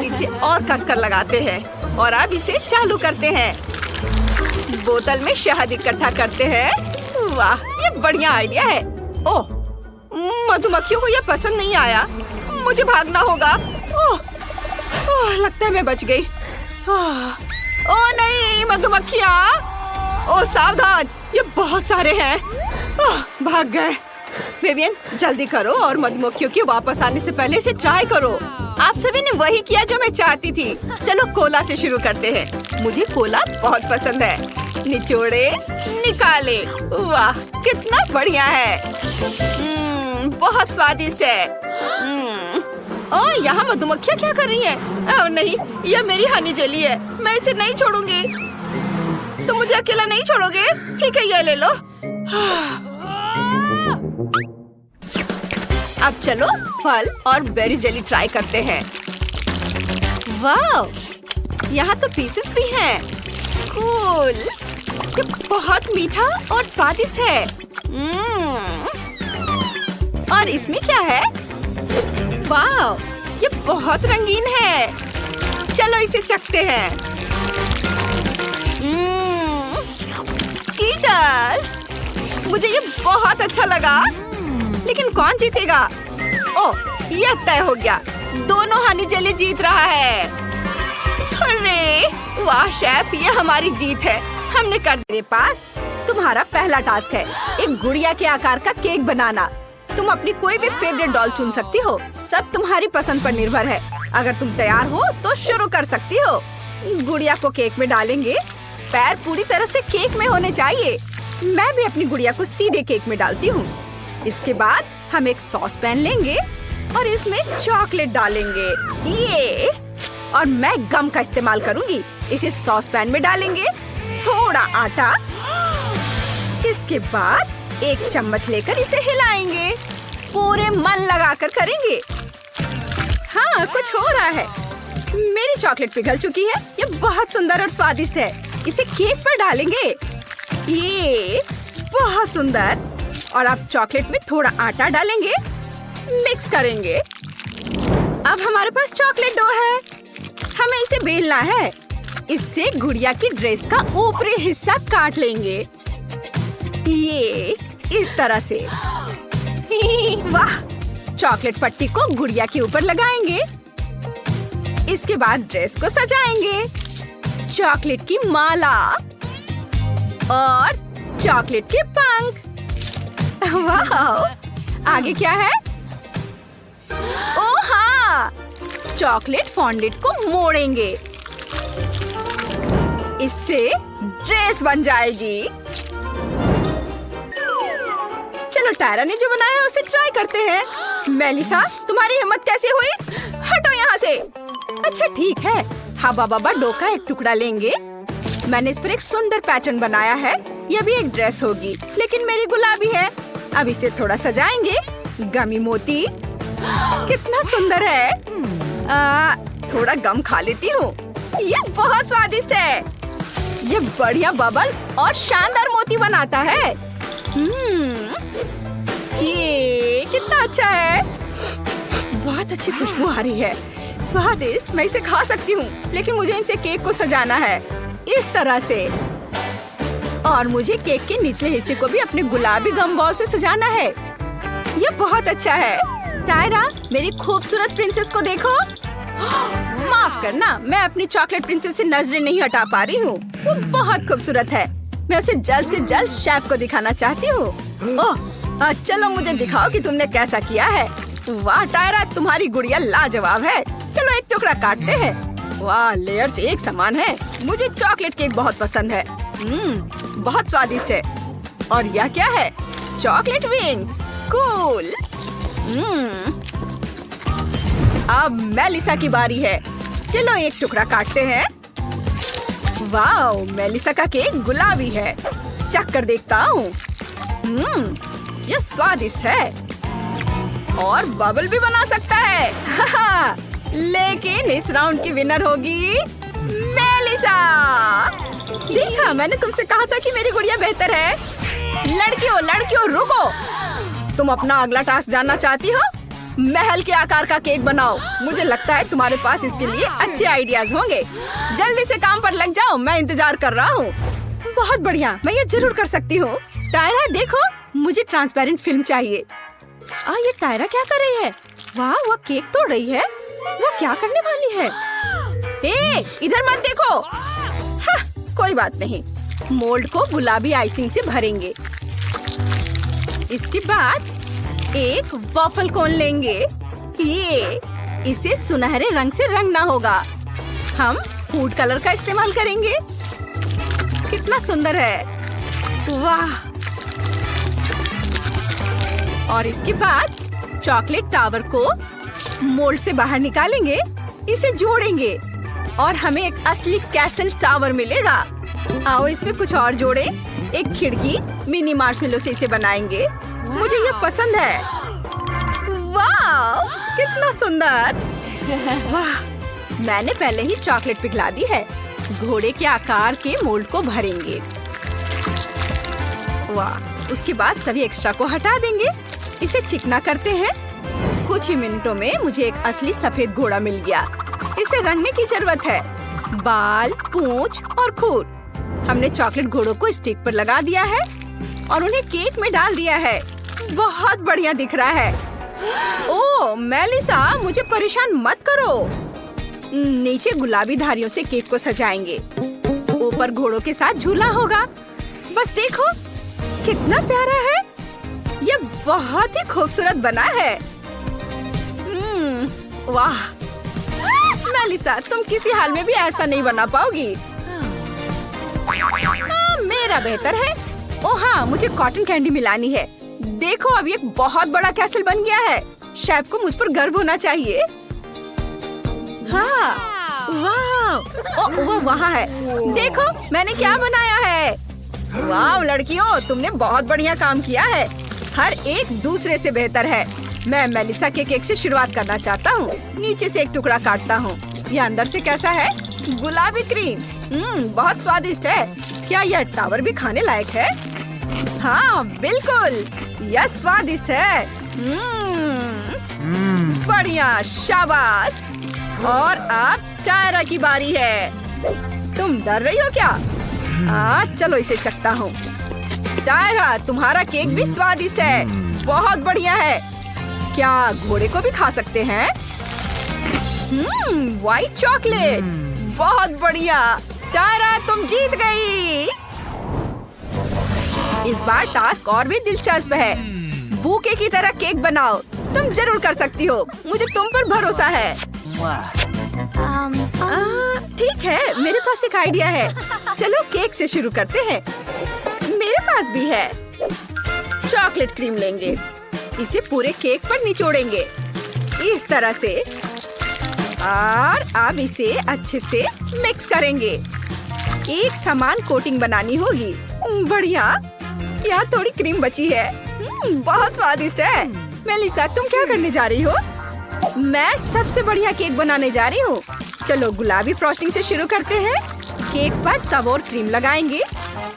इसे और कसकर लगाते हैं और अब इसे चालू करते हैं। बोतल में शहद इकट्ठा करते हैं। वाह, ये बढ़िया आइडिया है। ओह, मधुमक्खियों को यह पसंद नहीं आया। मुझे भागना होगा। ओह, लगता है मैं बच गई। ओह नहीं, मधुमक्खियाँ! ओह सावधान, ये बहुत सारे हैं। भाग गए। विवियन, जल्दी करो और मधुमक्खियों के वापस आने से पहले इसे ट्राई करो। आप सभी ने वही किया जो मैं चाहती थी। चलो कोला से शुरू करते हैं। मुझे कोला बहुत पसंद है। निचोड़े, निकाले। वाह, कितना बढ़िया है। बहुत स्वादिष्ट है। ओह, यहाँ मधुमक्खियाँ क्या कर रही हैं? ओह नहीं, यह मेरी हनी जेली है। मैं इसे नहीं छोड़ूंगी। तुम मुझे अकेला नहीं छोड़ोगे? ठीक है, यह ले लो। अब चलो फल और बेरी जेली ट्राई करते हैं। वाह, यहाँ तो पीसेस भी हैं। कूल, ये बहुत मीठा और स्वादिष्ट है। और इसमें क्या है? वाह, ये बहुत रंगीन है। चलो इसे चखते हैं। स्कीटर्स, मुझे ये बहुत अच्छा लगा। लेकिन कौन जीतेगा? ओह, यह तय हो गया। दोनों हनी जेली जीत रहा है। अरे वाह शेफ, ये हमारी जीत है। हमने कर तेरे पास तुम्हारा पहला टास्क है एक गुड़िया के आकार का केक बनाना। तुम अपनी कोई भी फेवरेट डॉल चुन सकती हो। सब तुम्हारी पसंद पर निर्भर है। अगर तुम तैयार हो तो शुरू कर सकती हो। गुड़िया को केक में डालेंगे। पैर पूरी तरह से केक में होने चाहिए। मैं भी अपनी गुड़िया को सीधे केक में डालती हूँ। इसके बाद हम एक सॉस पैन लेंगे और इसमें चॉकलेट डालेंगे। ये और मैं गम का इस्तेमाल करूँगी। इसे सॉस पैन में डालेंगे। थोड़ा आटा। इसके बाद एक चम्मच लेकर इसे हिलाएंगे। पूरे मन लगाकर करेंगे। हाँ, कुछ हो रहा है। मेरी चॉकलेट पिघल चुकी है। ये बहुत सुंदर और स्वादिष्ट है। इसे केक पर डालेंगे। ये बहुत सुंदर। और अब चॉकलेट में थोड़ा आटा डालेंगे। मिक्स करेंगे। अब हमारे पास चॉकलेट डो है। हमें इसे बेलना है। इससे गुड़िया की ड्रेस का ऊपरी हिस्सा काट लेंगे। ये इस तरह से। वाह, चॉकलेट पट्टी को गुड़िया के ऊपर लगाएंगे। इसके बाद ड्रेस को सजाएंगे। चॉकलेट की माला और चॉकलेट के पंख। वाह, आगे क्या है? ओह हाँ, चॉकलेट फॉन्डेंट को मोड़ेंगे। इससे ड्रेस बन जाएगी। चलो टायरा ने जो बनाया है उसे ट्राई करते हैं। मेलिसा, तुम्हारी हिम्मत कैसे हुई? हटो यहाँ से। अच्छा ठीक है, हवा बाबा डो का एक टुकड़ा लेंगे। मैंने इस पर एक सुंदर पैटर्न बनाया है। यह भी एक ड्रेस होगी, लेकिन मेरी गुलाबी है। अब इसे थोड़ा सजाएंगे। गमी मोती, कितना सुंदर है। थोड़ा गम खा लेती हूँ। ये बहुत स्वादिष्ट है। ये बढ़िया बबल और शानदार मोती बनाता है। ये कितना अच्छा है। बहुत अच्छी खुशबू आ रही है। स्वादिष्ट, मैं इसे खा सकती हूँ, लेकिन मुझे इनसे केक को सजाना है इस तरह से। और मुझे केक के निचले हिस्से को भी अपने गुलाबी गम बॉल से सजाना है। ये बहुत अच्छा है। टायरा, मेरी खूबसूरत प्रिंसेस को देखो। माफ करना, मैं अपनी चॉकलेट प्रिंसेस से नजरें नहीं हटा पा रही हूँ। वो बहुत खूबसूरत है। मैं उसे जल्द से जल्द शेफ को दिखाना चाहती हूँ। ओह, चलो मुझे दिखाओ कि तुमने कैसा किया है। वाह टायरा, तुम्हारी गुड़िया लाजवाब है। चलो एक टुकड़ा काटते हैं। वाह, लेयर्स एक समान है। मुझे चॉकलेट केक बहुत पसंद है। बहुत स्वादिष्ट है। और यह क्या है? Chocolate wings. कूल। अब मेलिसा की बारी है। चलो एक टुकड़ा काटते हैं। वाह, मेलिसा का केक गुलाबी है। चख कर देखता हूँ। यह स्वादिष्ट है और बबल भी बना सकता है। लेकिन इस राउंड की विनर होगी मेलिसा। देखा, मैंने तुमसे कहा था कि मेरी गुड़िया बेहतर है। लड़कियों रुको। तुम अपना अगला टास्क जानना चाहती हो? महल के आकार का केक बनाओ। मुझे लगता है तुम्हारे पास इसके लिए अच्छे आइडियाज होंगे। जल्दी से काम पर लग जाओ, मैं इंतजार कर रहा हूँ। बहुत बढ़िया, मैं ये जरूर कर सकती हूँ। टायरा देखो, मुझे ट्रांसपेरेंट फिल्म चाहिए। ये टायरा क्या कर रही है? वाह, वो केक तोड़ रही है। वो क्या करने वाली है? इधर मत देखो। कोई बात नहीं, मोल्ड को गुलाबी आइसिंग से भरेंगे। इसके बाद एक वॉफल कोन लेंगे। इसे सुनहरे रंग से रंगना होगा। हम फूड कलर का इस्तेमाल करेंगे। कितना सुंदर है, वाह। और इसके बाद चॉकलेट टावर को मोल्ड से बाहर निकालेंगे, इसे जोड़ेंगे और हमें एक असली कैसल टावर मिलेगा। आओ इसमें कुछ और जोड़े। एक खिड़की मिनी मार्शमेलो से इसे बनाएंगे। मुझे ये पसंद है। वाह, कितना सुंदर। वाह, मैंने पहले ही चॉकलेट पिघला दी है। घोड़े के आकार के मोल्ड को भरेंगे। वाह, उसके बाद सभी एक्स्ट्रा को हटा देंगे। इसे चिकना करते हैं। कुछ ही मिनटों में मुझे एक असली सफेद घोड़ा मिल गया। इसे रंगने की जरूरत है। बाल, पूंछ और खूर। हमने चॉकलेट घोड़ों को स्टिक पर लगा दिया है और उन्हें केक में डाल दिया है। बहुत बढ़िया दिख रहा है। ओह मेलिसा, मुझे परेशान मत करो। नीचे गुलाबी धारियों से केक को सजाएंगे। ऊपर घोड़ों के साथ झूला होगा। बस देखो कितना प्यारा है। ये बहुत ही खूबसूरत बना है। वाह मेलिसा, तुम किसी हाल में भी ऐसा नहीं बना पाओगी। मेरा बेहतर है। ओह हाँ, मुझे कॉटन कैंडी मिलानी है। देखो, अब ये एक बहुत बड़ा कैसल बन गया है। शेफ को मुझ पर गर्व होना चाहिए। हाँ, वाह, वो वहाँ है। देखो मैंने क्या बनाया है। वाह लड़कियों, तुमने बहुत बढ़िया काम किया है। हर एक दूसरे से बेहतर है। मैं मेलिसा के केक से शुरुआत करना चाहता हूँ। नीचे से एक टुकड़ा काटता हूँ। ये अंदर से कैसा है? गुलाबी क्रीम। बहुत स्वादिष्ट है। क्या यह टावर भी खाने लायक है? हाँ बिल्कुल, यह स्वादिष्ट है। बढ़िया, शाबाश। और अब टायरा की बारी है। तुम डर रही हो क्या? चलो इसे चखता हूँ। टायरा, तुम्हारा केक भी स्वादिष्ट है। बहुत बढ़िया है। क्या घोड़े को भी खा सकते हैं? व्हाइट चॉकलेट, बहुत बढ़िया। टायरा, तुम जीत गई। इस बार टास्क और भी दिलचस्प है। बूके की तरह केक बनाओ। तुम जरूर कर सकती हो। मुझे तुम पर भरोसा है। ठीक है, मेरे पास एक आइडिया है। चलो केक से शुरू करते हैं। मेरे पास भी है। चॉकलेट क्रीम लेंगे। इसे पूरे केक पर निचोड़ेंगे इस तरह से और अब इसे अच्छे से मिक्स करेंगे। एक समान कोटिंग बनानी होगी। बढ़िया, यहाँ थोड़ी क्रीम बची है। बहुत स्वादिष्ट है। मेलिसा, तुम क्या करने जा रही हो? मैं सबसे बढ़िया केक बनाने जा रही हूँ। चलो गुलाबी फ्रॉस्टिंग से शुरू करते हैं। केक पर सब और क्रीम लगाएंगे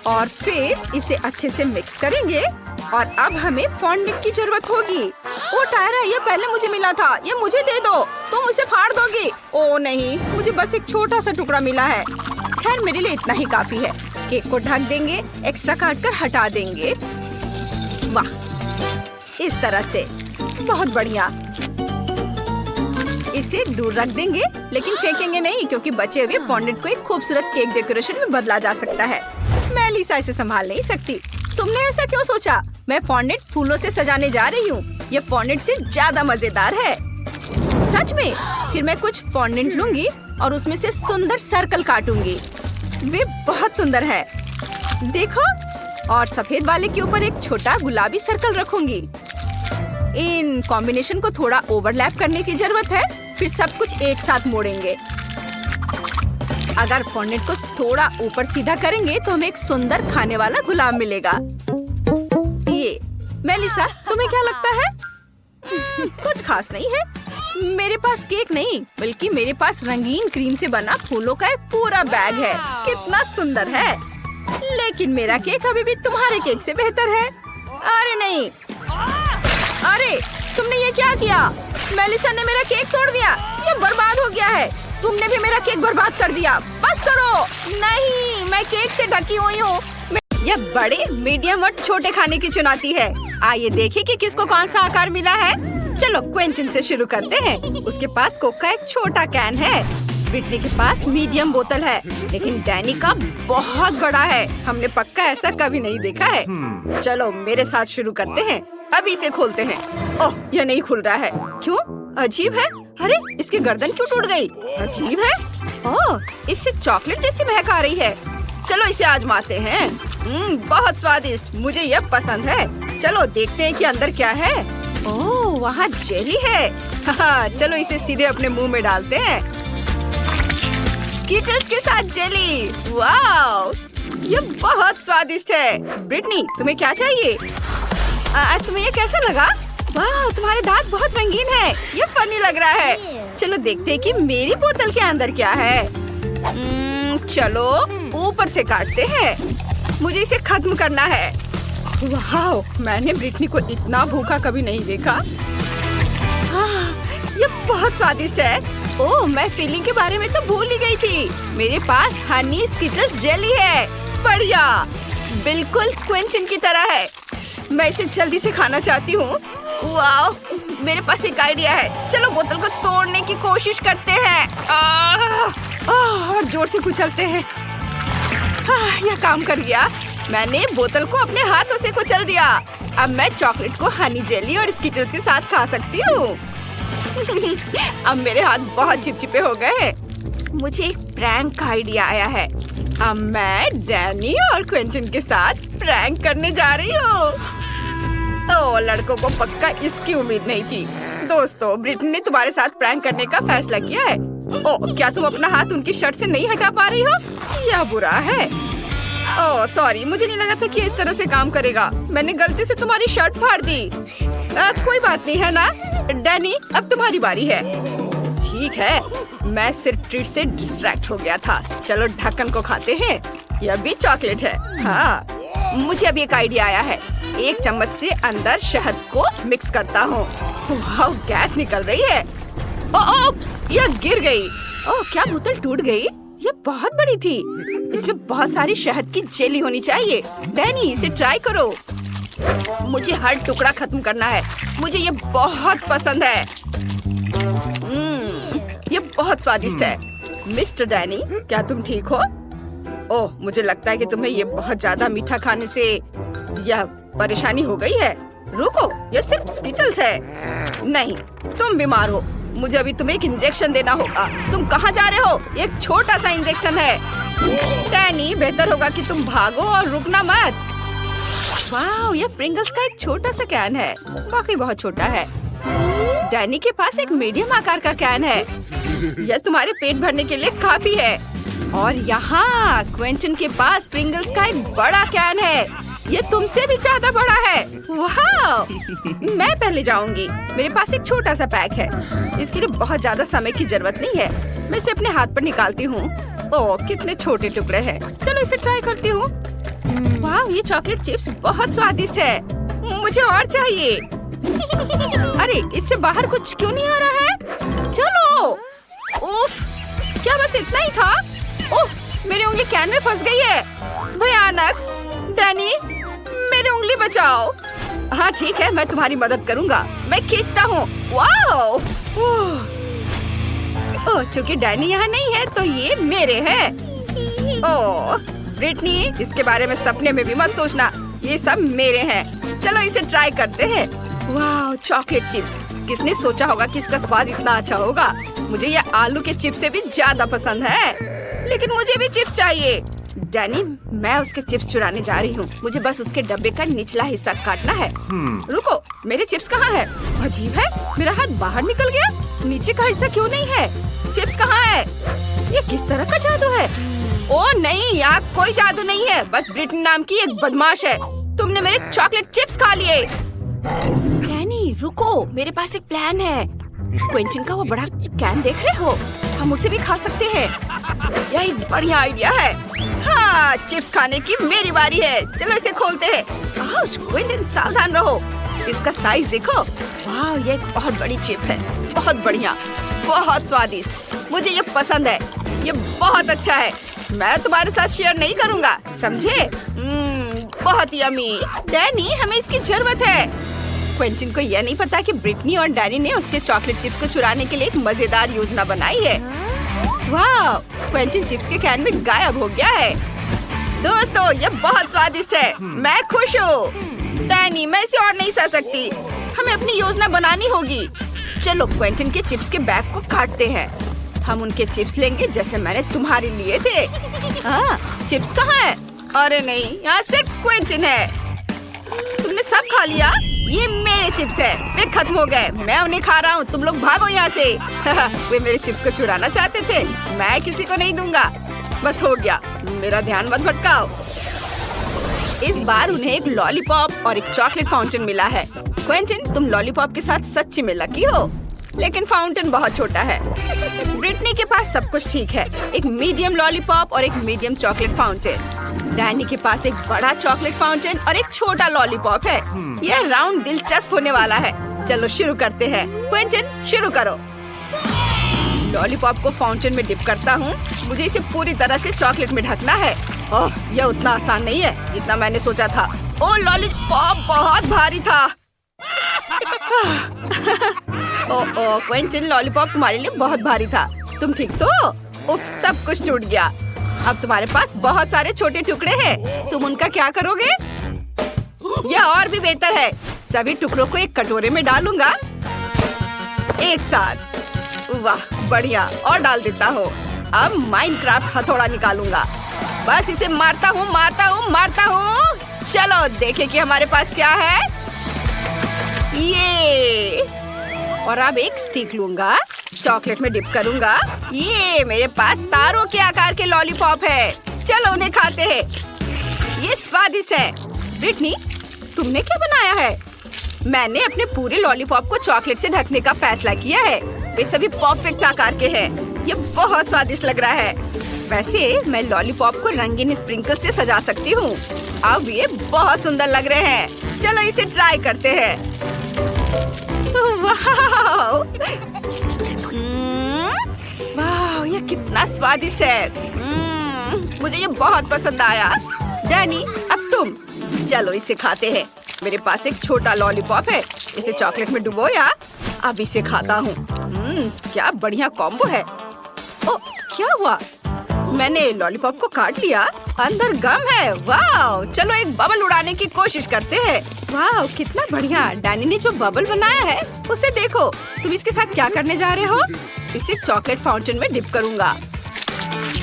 और फिर इसे अच्छे से मिक्स करेंगे। और अब हमें फॉन्डेंट की जरूरत होगी। ओ टायरा, ये पहले मुझे मिला था। ये मुझे दे दो। तुम इसे फाड़ दोगी। ओ नहीं, मुझे बस एक छोटा सा टुकड़ा मिला है। खैर, मेरे लिए इतना ही काफी है। केक को ढक देंगे, एक्स्ट्रा काट कर हटा देंगे। वाह, इस तरह से। बहुत बढ़िया। इसे दूर रख देंगे, लेकिन फेंकेंगे नहीं, क्योंकि बचे हुए फॉन्डेंट को एक खूबसूरत केक डेकोरेशन में बदला जा सकता है। मेलिसा इसे संभाल नहीं सकती। तुमने ऐसा क्यों सोचा? मैं फॉन्डेंट फूलों से सजाने जा रही हूँ। ये फॉन्डेंट से ज्यादा मजेदार है। सच में? फिर मैं कुछ फॉन्डेंट लूंगी और उसमें से सुंदर सर्कल काटूंगी। वे बहुत सुंदर है। देखो, और सफेद वाले के ऊपर एक छोटा गुलाबी सर्कल रखूंगी। इन कॉम्बिनेशन को थोड़ा ओवरलैप करने की जरूरत है। फिर सब कुछ एक साथ मोड़ेंगे। अगर फॉन्डेंट को थोड़ा ऊपर सीधा करेंगे तो हमें एक सुंदर खाने वाला गुलाब मिलेगा। ये मेलिसा, तुम्हें क्या लगता है? कुछ खास नहीं है। मेरे पास केक नहीं, बल्कि मेरे पास रंगीन क्रीम से बना फूलों का एक पूरा बैग है। कितना सुंदर है। लेकिन मेरा केक अभी भी तुम्हारे केक से बेहतर है। अरे नहीं, अरे तुमने ये क्या किया? मेलिसा ने मेरा केक तोड़ दिया। ये बर्बाद हो गया है। तुमने भी मेरा केक बर्बाद कर दिया। बस करो। नहीं, मैं केक से ढकी हुई हूँ। यह बड़े, मीडियम और छोटे खाने की चुनौती है। आइए देखें कि किसको कौन सा आकार मिला है। चलो क्विंटन से शुरू करते हैं। उसके पास कोक का एक छोटा कैन है। ब्रिटनी के पास मीडियम बोतल है, लेकिन डैनी का बहुत बड़ा है। हमने पक्का ऐसा कभी नहीं देखा है। चलो मेरे साथ शुरू करते हैं। अभी इसे खोलते हैं। ओह, यह नहीं खुल रहा है। क्यों? अजीब है। अरे, इसकी गर्दन क्यों टूट गई? अजीब है। ओह, इससे चॉकलेट जैसी महक आ रही है। चलो इसे आजमाते हैं। बहुत स्वादिष्ट। मुझे यह पसंद है। चलो देखते हैं कि अंदर क्या है। ओह, वहाँ जेली है। हाँ, चलो इसे सीधे अपने मुंह में डालते हैं। स्कीटल्स के साथ जेली। वाओ, ये बहुत स्वादिष्ट है। ब्रिटनी, तुम्हें क्या चाहिए? तुम्हें ये कैसा लगा? वाह, तुम्हारे दांत बहुत रंगीन है। ये फनी लग रहा है। चलो देखते हैं कि मेरी बोतल के अंदर क्या है। चलो ऊपर से काटते हैं। मुझे इसे खत्म करना है। वाह, मैंने ब्रिटनी को इतना भूखा कभी नहीं देखा। ये बहुत स्वादिष्ट है। ओह, मैं फीलिंग के बारे में तो भूल ही गई थी। मेरे पास हनी स्कीटल्स जेली है। बढ़िया, बिल्कुल क्विंटन की तरह है। मैं इसे जल्दी से खाना चाहती हूँ। वाह, मेरे पास एक आइडिया है। चलो बोतल को तोड़ने की कोशिश करते हैं। और जोर से कुचलते हैं। यह काम कर गया। मैंने बोतल को अपने हाथों से कुचल दिया। अब मैं चॉकलेट को हनी जेली और स्कीटल्स के साथ खा सकती हूँ। अब मेरे हाथ बहुत चिपचिपे हो गए। मुझे एक प्रैंक का आइडिया आया है। अब मैं डैनी और क्विंटन के साथ प्रैंक करने जा रही हूँ। ओह, लड़कों को पक्का इसकी उम्मीद नहीं थी। दोस्तों, ब्रिटनी ने तुम्हारे साथ प्रैंक करने का फैसला किया है। ओह, क्या तुम अपना हाथ उनकी शर्ट से नहीं हटा पा रही हो? यह बुरा है। ओह सॉरी, मुझे नहीं लगा था कि इस तरह से काम करेगा। मैंने गलती से तुम्हारी शर्ट फाड़ दी। कोई बात नहीं है ना। डैनी, अब तुम्हारी बारी है। ठीक है, मैं सिर्फ ट्रीट से डिस्ट्रैक्ट हो गया था। चलो ढक्कन को खाते हैं। यह भी चॉकलेट है। हाँ, मुझे अब एक आइडिया आया है। एक चम्मच से अंदर शहद को मिक्स करता हूँ। वाह, गैस निकल रही है। ओप्स, यह गिर गई। ओह, क्या बोतल टूट गई? यह बहुत बड़ी थी। इसमें बहुत सारी शहद की जेली होनी चाहिए। डैनी, इसे ट्राई करो। मुझे हर टुकड़ा खत्म करना है। मुझे ये बहुत पसंद है। ये बहुत स्वादिष्ट है। मिस्टर डैनी, क्या तुम ठीक हो? ओह, मुझे लगता है कि तुम्हें ये बहुत ज्यादा मीठा खाने से यह परेशानी हो गई है। रुको, यह सिर्फ स्कीटल्स है। नहीं, तुम बीमार हो। मुझे अभी तुम्हें एक इंजेक्शन देना होगा। तुम कहाँ जा रहे हो? एक छोटा सा इंजेक्शन है। डैनी, बेहतर होगा कि तुम भागो और रुकना मत। वाह, यह प्रिंगल्स का एक छोटा सा कैन है। वाकई बहुत छोटा है। डैनी के पास एक मीडियम आकार का कैन है। यह तुम्हारे पेट भरने के लिए काफी है। और यहाँ क्विंटन के पास प्रिंगल्स का एक बड़ा कैन है। ये तुमसे भी ज्यादा बड़ा है। वाह, मैं पहले जाऊंगी। मेरे पास एक छोटा सा पैक है। इसके लिए बहुत ज्यादा समय की जरूरत नहीं है। मैं इसे अपने हाथ पर निकालती हूँ। ओह, कितने छोटे टुकड़े हैं। चलो इसे ट्राई करती हूँ। वाह, ये चॉकलेट चिप्स बहुत स्वादिष्ट है। मुझे और चाहिए। अरे, इससे बाहर कुछ क्यों नहीं आ रहा है? चलो। उफ, क्या बस इतना ही था? ओह, मेरी उंगली कैन में फंस गई है। भयानक। डैनी, मेरी उंगली बचाओ। हाँ ठीक है, मैं तुम्हारी मदद करूँगा। मैं खींचता हूँ। वाओ। ओह, चूंकि डैनी यहाँ नहीं है तो ये मेरे हैं। ओह ब्रिटनी, इसके बारे में सपने में भी मत सोचना। ये सब मेरे हैं। चलो इसे ट्राई करते हैं। वाह, चॉकलेट चिप्स। किसने सोचा होगा कि इसका स्वाद इतना अच्छा होगा। मुझे ये आलू के चिप्स से भी ज्यादा पसंद है। लेकिन मुझे भी चिप्स चाहिए। डैनी, मैं उसके चिप्स चुराने जा रही हूँ। मुझे बस उसके डब्बे का निचला हिस्सा काटना है। रुको, मेरे चिप्स कहाँ है? अजीब है, मेरा हाथ बाहर निकल गया। नीचे का हिस्सा क्यों नहीं है? चिप्स कहाँ है? ये किस तरह का जादू है? ओह नहीं, यहाँ कोई जादू नहीं है। बस ब्रिटनी नाम की एक बदमाश है। तुमने मेरे चॉकलेट चिप्स खा लिए। डैनी रुको, मेरे पास एक प्लान है। क्विंटन का वो बड़ा कैन देख रहे हो? हम उसे भी खा सकते हैं। यह एक बढ़िया आइडिया है। हाँ, चिप्स खाने की मेरी बारी है। चलो इसे खोलते हैं। क्विंटन सावधान रहो। इसका साइज देखो। वाह, ये एक बहुत बड़ी चिप है। बहुत बढ़िया, बहुत स्वादिष्ट। मुझे ये पसंद है। ये बहुत अच्छा है। मैं तुम्हारे साथ शेयर नहीं करूँगा, समझे? बहुत यम्मी। डैनी, हमें इसकी जरूरत है। क्वेंटिन को यह नहीं पता कि ब्रिटनी और डैनी ने उसके चॉकलेट चिप्स को चुराने के लिए एक मजेदार योजना बनाई है। वाह, क्वेंटिन चिप्स के कैन में गायब हो गया है। दोस्तों, ये बहुत स्वादिष्ट है। मैं खुश हूँ। डैनी, मैं इसे और नहीं सह सकती। हमें अपनी योजना बनानी होगी। चलो क्वेंटिन के चिप्स के बैग को काटते हैं। हम उनके चिप्स लेंगे जैसे मैंने तुम्हारे लिए थे। हाँ, चिप्स कहाँ है? अरे नहीं, यहाँ सिर्फ क्वेंटिन है। तुमने सब खा लिया? ये मेरे चिप्स है। वे खत्म हो गए। मैं उन्हें खा रहा हूँ। तुम लोग भागो यहाँ से। वे मेरे चिप्स को चुराना चाहते थे। मैं किसी को नहीं दूंगा। बस हो गया। मेरा ध्यान मत भटकाओ। इस बार उन्हें एक लॉलीपॉप और एक चॉकलेट फाउंटेन मिला है। क्वेंटिन, तुम लॉलीपॉप के साथ सच्ची में लकी हो, लेकिन फाउंटेन बहुत छोटा है। ब्रिटनी के पास सब कुछ ठीक है। एक मीडियम लॉलीपॉप और एक मीडियम चॉकलेट फाउंटेन। डैनी के पास एक बड़ा चॉकलेट फाउंटेन और एक छोटा लॉलीपॉप है। यह राउंड दिलचस्प होने वाला है। चलो शुरू करते हैं। क्वेंटिन, शुरू करो। लॉलीपॉप को फाउंटेन में डिप करता हूँ। मुझे इसे पूरी तरह से चॉकलेट में ढकना है। ओह, यह उतना आसान नहीं है जितना मैंने सोचा था। ओह, लॉलीपॉप बहुत भारी था। ओह क्वेंटिन, लॉलीपॉप तुम्हारे लिए बहुत भारी था। तुम ठीक तो? उफ, सब कुछ टूट गया। अब तुम्हारे पास बहुत सारे छोटे टुकड़े हैं। तुम उनका क्या करोगे? यह और भी बेहतर है। सभी टुकड़ों को एक कटोरे में डालूंगा एक साथ। वाह, बढ़िया। और डाल देता हूँ। अब माइनक्राफ्ट हथौड़ा निकालूंगा। बस इसे मारता हूँ, मारता हूँ, मारता हूँ। चलो देखें कि हमारे पास क्या है। ये, और अब एक स्टिक लूंगा, चॉकलेट में डिप करूंगा। ये मेरे पास तारों के आकार के लॉलीपॉप है। चलो उन्हें खाते हैं। ये स्वादिष्ट है। ब्रिटनी, तुमने क्या बनाया है? मैंने अपने पूरे लॉलीपॉप को चॉकलेट से ढकने का फैसला किया है। वे सभी परफेक्ट आकार के हैं। ये बहुत स्वादिष्ट लग रहा है। वैसे मैं लॉलीपॉप को रंगीन स्प्रिंकल से सजा सकती हूँ। अब ये बहुत सुंदर लग रहे हैं। चलो इसे ट्राई करते हैं। वाह, वाह, ये कितना स्वादिष्ट है। मुझे ये बहुत पसंद आया। डैनी, अब तुम। चलो इसे खाते हैं। मेरे पास एक छोटा लॉलीपॉप है। इसे चॉकलेट में डुबोया। अब इसे खाता हूँ। क्या बढ़िया कॉम्बो है। ओ, क्या हुआ? मैंने लॉलीपॉप को काट लिया। अंदर गम है। वाह, चलो एक बबल उड़ाने की कोशिश करते हैं। वाह, कितना बढ़िया। डैनी ने जो बबल बनाया है उसे देखो। तुम इसके साथ क्या करने जा रहे हो? इसे चॉकलेट फाउंटेन में डिप करूंगा।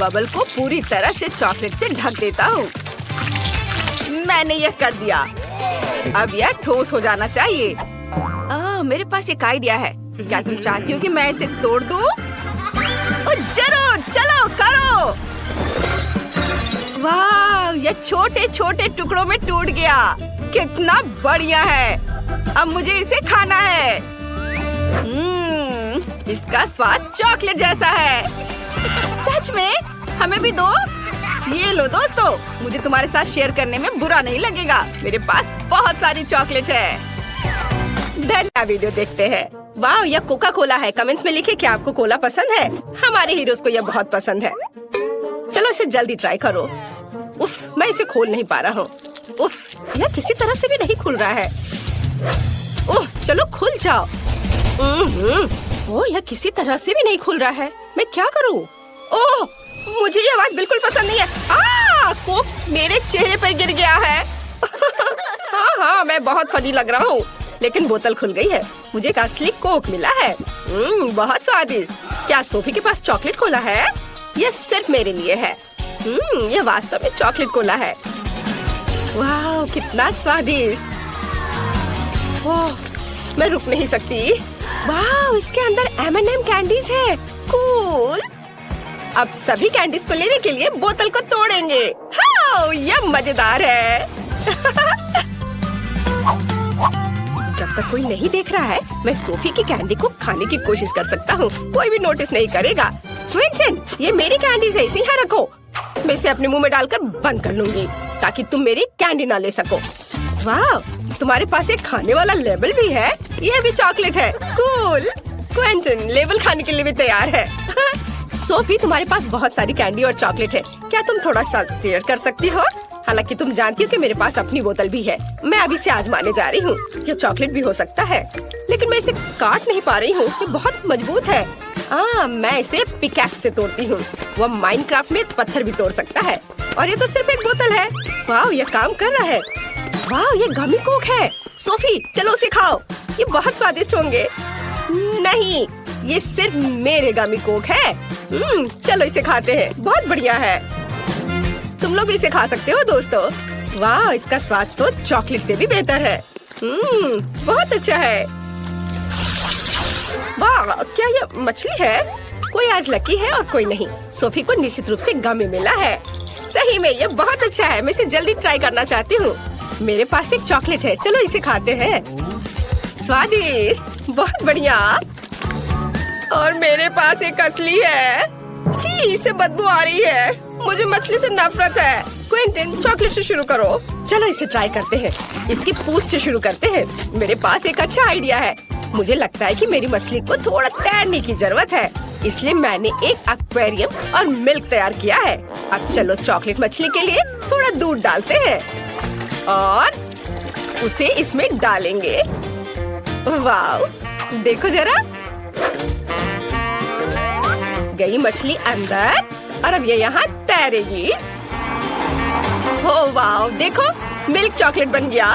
बबल को पूरी तरह से चॉकलेट से ढक देता हूँ। मैंने यह कर दिया। अब यह ठोस हो जाना चाहिए। मेरे पास एक आइडिया है। क्या तुम चाहती हो कि मैं इसे तोड़ दूं? जरूर, चलो करो। वाह, यह छोटे छोटे टुकड़ों में टूट गया। कितना बढ़िया है। अब मुझे इसे खाना है। इसका स्वाद चॉकलेट जैसा है। सच में? हमें भी दो। ये लो दोस्तों, मुझे तुम्हारे साथ शेयर करने में बुरा नहीं लगेगा। मेरे पास बहुत सारी चॉकलेट है। धन्यवाद। वीडियो देखते हैं। वाह, यह कोका कोला है। कमेंट्स में लिखे कि आपको कोला पसंद है। हमारे हीरोज को यह बहुत पसंद है। चलो इसे जल्दी ट्राई करो। उफ, मैं इसे खोल नहीं पा रहा हूँ। उफ, यह किसी तरह से भी नहीं खुल रहा है। ओह, चलो खुल जाओ। ओह, यह किसी तरह से भी नहीं खुल रहा है। मैं क्या करूँ? ओह, मुझे ये आवाज बिल्कुल पसंद नहीं है। कोक मेरे चेहरे पर गिर गया है। हाँ, मैं बहुत फनी लग रहा हूँ। लेकिन बोतल खुल गई है। मुझे एक असली कोक मिला है। बहुत स्वादिष्ट। क्या सोफी के पास चॉकलेट कोला है? यह सिर्फ मेरे लिए है। यह वास्तव में चॉकलेट कोला है। वाह, कितना स्वादिष्ट। ओह, मैं रुक नहीं सकती। वाह, इसके अंदर M&M कैंडीज है। कूल। अब सभी कैंडीज को लेने के लिए बोतल को तोड़ेंगे। हाँ, यह मजेदार है। जब तक कोई नहीं देख रहा है, मैं सोफी की कैंडी को खाने की कोशिश कर सकता हूँ। कोई भी नोटिस नहीं करेगा। क्विंटन, ये मेरी कैंडीज है, इसे यहाँ रखो। मैं इसे अपने मुंह में डालकर बंद कर लूंगी ताकि तुम मेरी कैंडी ना ले सको। वाह, तुम्हारे पास एक खाने वाला लेबल भी है? ये भी चॉकलेट है। कूल। क्विंटन लेबल खाने के लिए भी तैयार है। सोफी, तुम्हारे पास बहुत सारी कैंडी और चॉकलेट है, क्या तुम थोड़ा सा शेयर कर सकती हो? हालांकि तुम जानती हो कि मेरे पास अपनी बोतल भी है। मैं अभी इसे आजमाने जा रही हूँ। ये चॉकलेट भी हो सकता है, लेकिन मैं इसे काट नहीं पा रही हूँ। ये बहुत मजबूत है। मैं इसे पिकैक्स से तोड़ती हूँ। वह माइनक्राफ्ट में पत्थर भी तोड़ सकता है। और ये तो सिर्फ एक बोतल है। वाह, ये काम कर रहा है। वाह, ये गमी कोक है। सोफी, चलो उसे खाओ। ये बहुत स्वादिष्ट होंगे। नहीं, ये सिर्फ मेरे गमी कोक है। चलो इसे खाते हैं। बहुत बढ़िया है। तुम लोग भी इसे खा सकते हो दोस्तों। वाह, इसका स्वाद तो चॉकलेट से भी बेहतर है। बहुत अच्छा है। वाह, क्या ये मछली है? कोई आज लकी है और कोई नहीं। सोफी को निश्चित रूप से गमी मिला है। सही में ये बहुत अच्छा है। मैं इसे जल्दी ट्राई करना चाहती हूँ। मेरे पास एक चॉकलेट है, चलो इसे खाते हैं। स्वादिष्ट, बहुत बढ़िया। और मेरे पास एक असली है। छी, इससे बदबू आ रही है। मुझे मछली से नफरत है। क्विंटन, चॉकलेट से शुरू करो। चलो इसे ट्राई करते हैं। इसकी पूंछ से शुरू करते हैं। मेरे पास एक अच्छा आइडिया है। मुझे लगता है कि मेरी मछली को थोड़ा तैरने की जरूरत है, इसलिए मैंने एक एक्वेरियम और मिल्क तैयार किया है। अब चलो चॉकलेट मछली के लिए थोड़ा दूध डालते हैं और उसे इसमें डालेंगे। वाव, देखो जरा, गई मछली अंदर और अब ये यहाँ तैरेगी। हो वाव, देखो मिल्क चॉकलेट बन गया।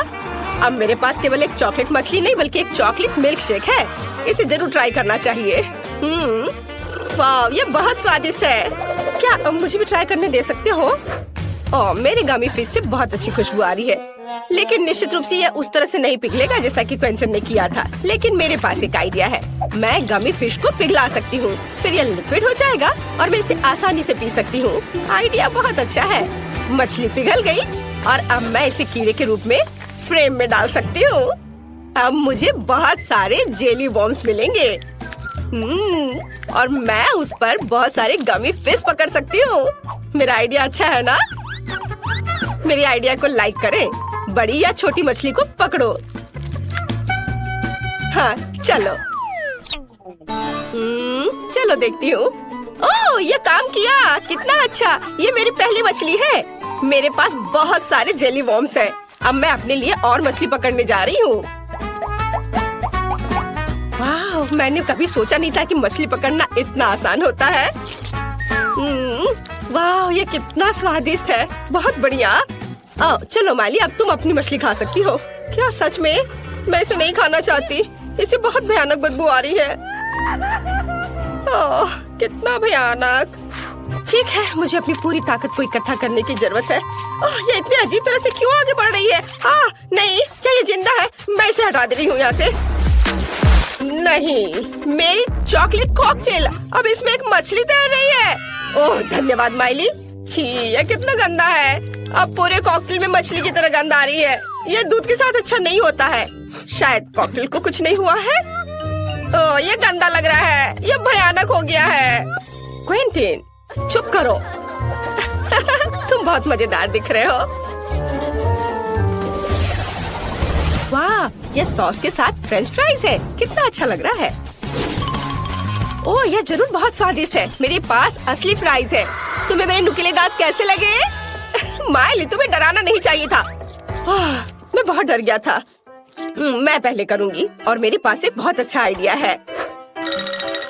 अब मेरे पास केवल एक चॉकलेट मछली नहीं बल्कि एक चॉकलेट मिल्क शेक है। इसे जरूर ट्राई करना चाहिए। वाव, ये बहुत स्वादिष्ट है। क्या मुझे भी ट्राई करने दे सकते हो? मेरे गमी फिश से बहुत अच्छी खुशबू आ रही है, लेकिन निश्चित रूप से ये उस तरह से नहीं पिघलेगा जैसा कि क्विंटन ने किया था। लेकिन मेरे पास एक आइडिया है। मैं गमी फिश को पिघला सकती हूँ, फिर ये लिक्विड हो जाएगा और मैं इसे आसानी से पी सकती हूँ। आइडिया बहुत अच्छा है। मछली पिघल गई और अब मैं इसे कीड़े के रूप में फ्रेम में डाल सकती हूँ। अब मुझे बहुत सारे जेली वॉर्म्स मिलेंगे। और मैं उस पर बहुत सारे गमी फिश पकड़ सकती हूँ। मेरा आइडिया अच्छा है ना? मेरे आइडिया को लाइक करें। बड़ी या छोटी मछली को पकड़ो। हाँ, चलो। चलो देखती हूँ। ओह, ये काम किया। कितना अच्छा। ये मेरी पहली मछली है। मेरे पास बहुत सारे जेली वॉर्म्स हैं। अब मैं अपने लिए और मछली पकड़ने जा रही हूँ। वाह, मैंने कभी सोचा नहीं था कि मछली पकड़ना इतना आसान होता है। वाह, ये कितना स्वादिष्ट है। बहुत बढ़िया। चलो माली, अब तुम अपनी मछली खा सकती हो। क्या सच में? मैं इसे नहीं खाना चाहती। इसे बहुत भयानक बदबू आ रही है। कितना भयानक। ठीक है, मुझे अपनी पूरी ताकत को इकट्ठा करने की जरूरत है। ये इतनी अजीब तरह से क्यों आगे बढ़ रही है? नहीं, क्या ये जिंदा है? मैं इसे हटा दे रही हूँ यहाँ से। नहीं, मेरी चॉकलेट कॉकटेल, अब इसमें एक मछली तैर रही है। ओह धन्यवाद माइली। छी, ये कितना गंदा है। अब पूरे कॉकटेल में मछली की तरह गंध आ रही है। ये दूध के साथ अच्छा नहीं होता है। शायद कॉकटेल को कुछ नहीं हुआ है। ये गंदा लग रहा है। ये भयानक हो गया है। क्विंटन, चुप करो। तुम बहुत मजेदार दिख रहे हो। वाह, ये सॉस के साथ फ्रेंच फ्राइज है। कितना अच्छा लग रहा है। ओह, यह जरूर बहुत स्वादिष्ट है। मेरे पास असली फ्राइज है। तुम्हें मेरे नुकीले दांत कैसे लगे? माइली, तुम्हें डराना नहीं चाहिए था। मैं बहुत डर गया था। मैं पहले करूंगी और मेरे पास एक बहुत अच्छा आइडिया है।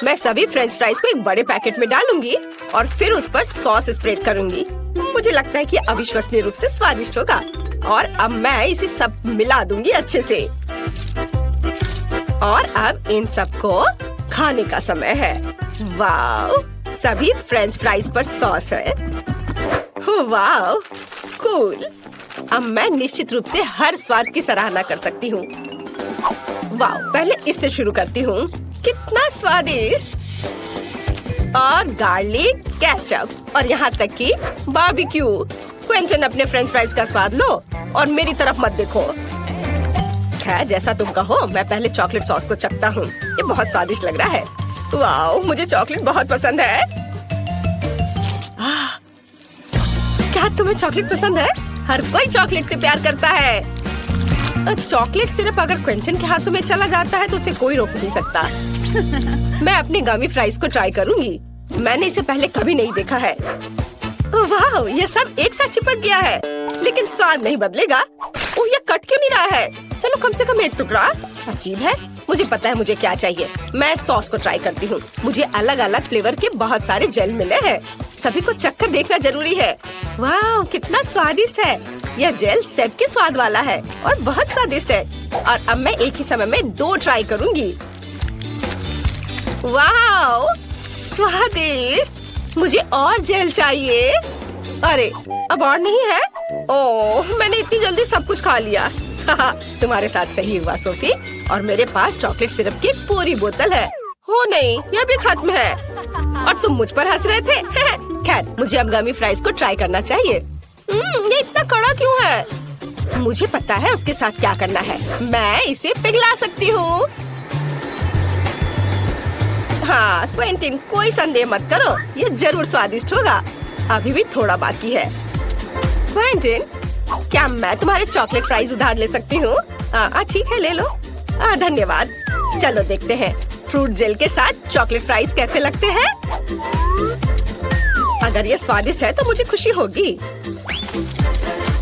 मैं सभी फ्रेंच फ्राइज को एक बड़े पैकेट में डालूंगी और फिर उस पर सॉस स्प्रेड करूंगी। मुझे लगता है कि अविश्वसनीय रूप से स्वादिष्ट होगा। और अब मैं इसे सब मिला दूंगी अच्छे से। और अब इन सबको खाने का समय है। वाव, सभी फ्रेंच फ्राइज पर सॉस है। वाव, कूल। अब मैं निश्चित रूप से हर स्वाद की सराहना कर सकती हूँ। वाव, पहले इससे शुरू करती हूँ। कितना स्वादिष्ट। और गार्लिक केचप और यहाँ तक कि बारबेक्यू। क्विंटन, अपने फ्रेंच फ्राइज का स्वाद लो और मेरी तरफ मत देखो। खैर, जैसा तुम कहो। मैं पहले चॉकलेट सॉस को चखता हूँ। ये बहुत स्वादिष्ट लग रहा है। वाव, मुझे चॉकलेट बहुत पसंद है। क्या तुम्हें चॉकलेट पसंद है? हर कोई चॉकलेट से प्यार करता है। चॉकलेट सिरप अगर क्विंटन के हाथों में चला जाता है तो उसे कोई रोक नहीं सकता। मैं अपने गमी फ्राइज को ट्राई करूंगी। मैंने इसे पहले कभी नहीं देखा है। वाह, ये सब एक साथ चिपक गया है, लेकिन स्वाद नहीं बदलेगा। ओह, ये कट क्यों नहीं रहा है? चलो कम से कम एक टुकड़ा। अजीब है। मुझे पता है मुझे क्या चाहिए। मैं सॉस को ट्राई करती हूँ। मुझे अलग अलग फ्लेवर के बहुत सारे जेल मिले हैं। सभी को चक्कर देखना जरूरी है। वाह, कितना स्वादिष्ट है। यह जेल सेब के स्वाद वाला है और बहुत स्वादिष्ट है। और अब मैं एक ही समय में 2 ट्राई करूँगी। वाह, स्वादिष्ट। मुझे और जेल चाहिए। अरे, अब और नहीं है? ओह, मैंने इतनी जल्दी सब कुछ खा लिया। तुम्हारे साथ सही हुआ सोफी। और मेरे पास चॉकलेट सिरप की पूरी बोतल है। हो नहीं, यह भी खत्म है। और तुम मुझ पर हंस रहे थे। खैर, मुझे अब गमी फ्राइज को ट्राई करना चाहिए। ये इतना कड़ा क्यों है? मुझे पता है उसके साथ क्या करना है। मैं इसे पिघला सकती हूँ। हाँ क्विंटन, कोई संदेह मत करो, ये जरूर स्वादिष्ट होगा। अभी भी थोड़ा बाकी है। क्विंटन, क्या मैं तुम्हारे चॉकलेट फ्राइज उधार ले सकती हूँ? ठीक है, ले लो। धन्यवाद। चलो देखते हैं फ्रूट जेल के साथ चॉकलेट फ्राइज कैसे लगते हैं। अगर ये स्वादिष्ट है तो मुझे खुशी होगी।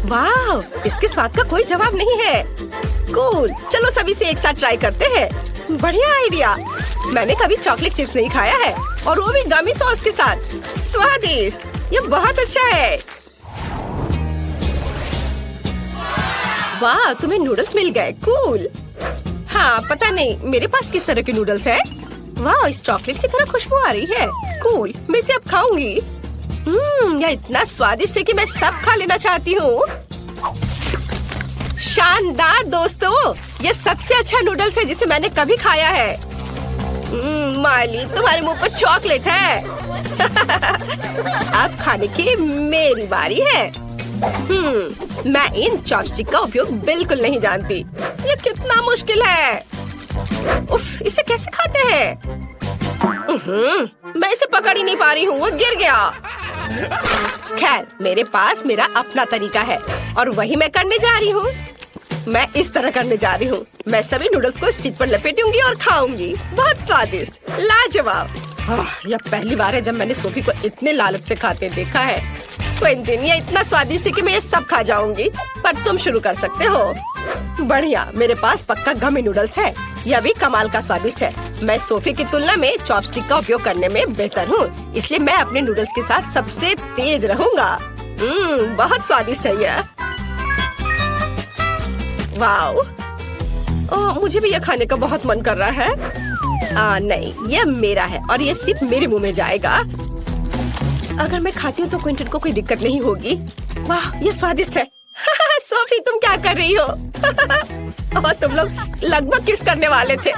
वाह, इसके स्वाद का कोई जवाब नहीं है। कूल, चलो सभी से एक साथ ट्राई करते हैं। बढ़िया आइडिया। मैंने कभी चॉकलेट चिप्स नहीं खाया है, और वो भी गमी सॉस के साथ। स्वादिष्ट, ये बहुत अच्छा है। वाह, तुम्हें नूडल्स मिल गए। कूल। हाँ, पता नहीं मेरे पास किस तरह के नूडल्स है। वाह, इस चॉकलेट की तरह खुशबू आ रही है। कूल, मैं इसे अब खाऊंगी। यह इतना स्वादिष्ट है कि मैं सब खा लेना चाहती हूँ। शानदार दोस्तों, ये सबसे अच्छा नूडल्स है जिसे मैंने कभी खाया है। माली, तुम्हारे मुंह पर चॉकलेट है। अब खाने की मेरी बारी है। मैं इन चॉपस्टिक का उपयोग बिल्कुल नहीं जानती। ये कितना मुश्किल है। उफ, इसे कैसे खाते हैं? मैं इसे पकड़ ही नहीं पा रही हूँ, वो गिर गया। खैर, मेरे पास मेरा अपना तरीका है और वही मैं करने जा रही हूँ। मैं इस तरह करने जा रही हूँ। मैं सभी नूडल्स को स्टिक पर लपेटूंगी और खाऊंगी। बहुत स्वादिष्ट, लाजवाब। यह पहली बार है जब मैंने सोफी को इतने लालच से खाते देखा है। क्विंटन, ये इतना स्वादिष्ट है कि मैं ये सब खा जाऊंगी, पर तुम शुरू कर सकते हो। बढ़िया, मेरे पास पक्का गमी नूडल्स है। यह भी कमाल का स्वादिष्ट है। मैं सोफी की तुलना में चॉपस्टिक का उपयोग करने में बेहतर हूँ, इसलिए मैं अपने नूडल्स के साथ सबसे तेज रहूंगा। बहुत स्वादिष्ट है यह। वाह, मुझे भी यह खाने का बहुत मन कर रहा है। नहीं, यह मेरा है और यह सिर्फ मेरे मुंह में जाएगा। अगर मैं खाती हूँ तो क्विंटन को कोई दिक्कत नहीं होगी। वाह, ये स्वादिष्ट है। सोफी, तुम क्या कर रही हो? और तुम लोग लगभग किस करने वाले थे।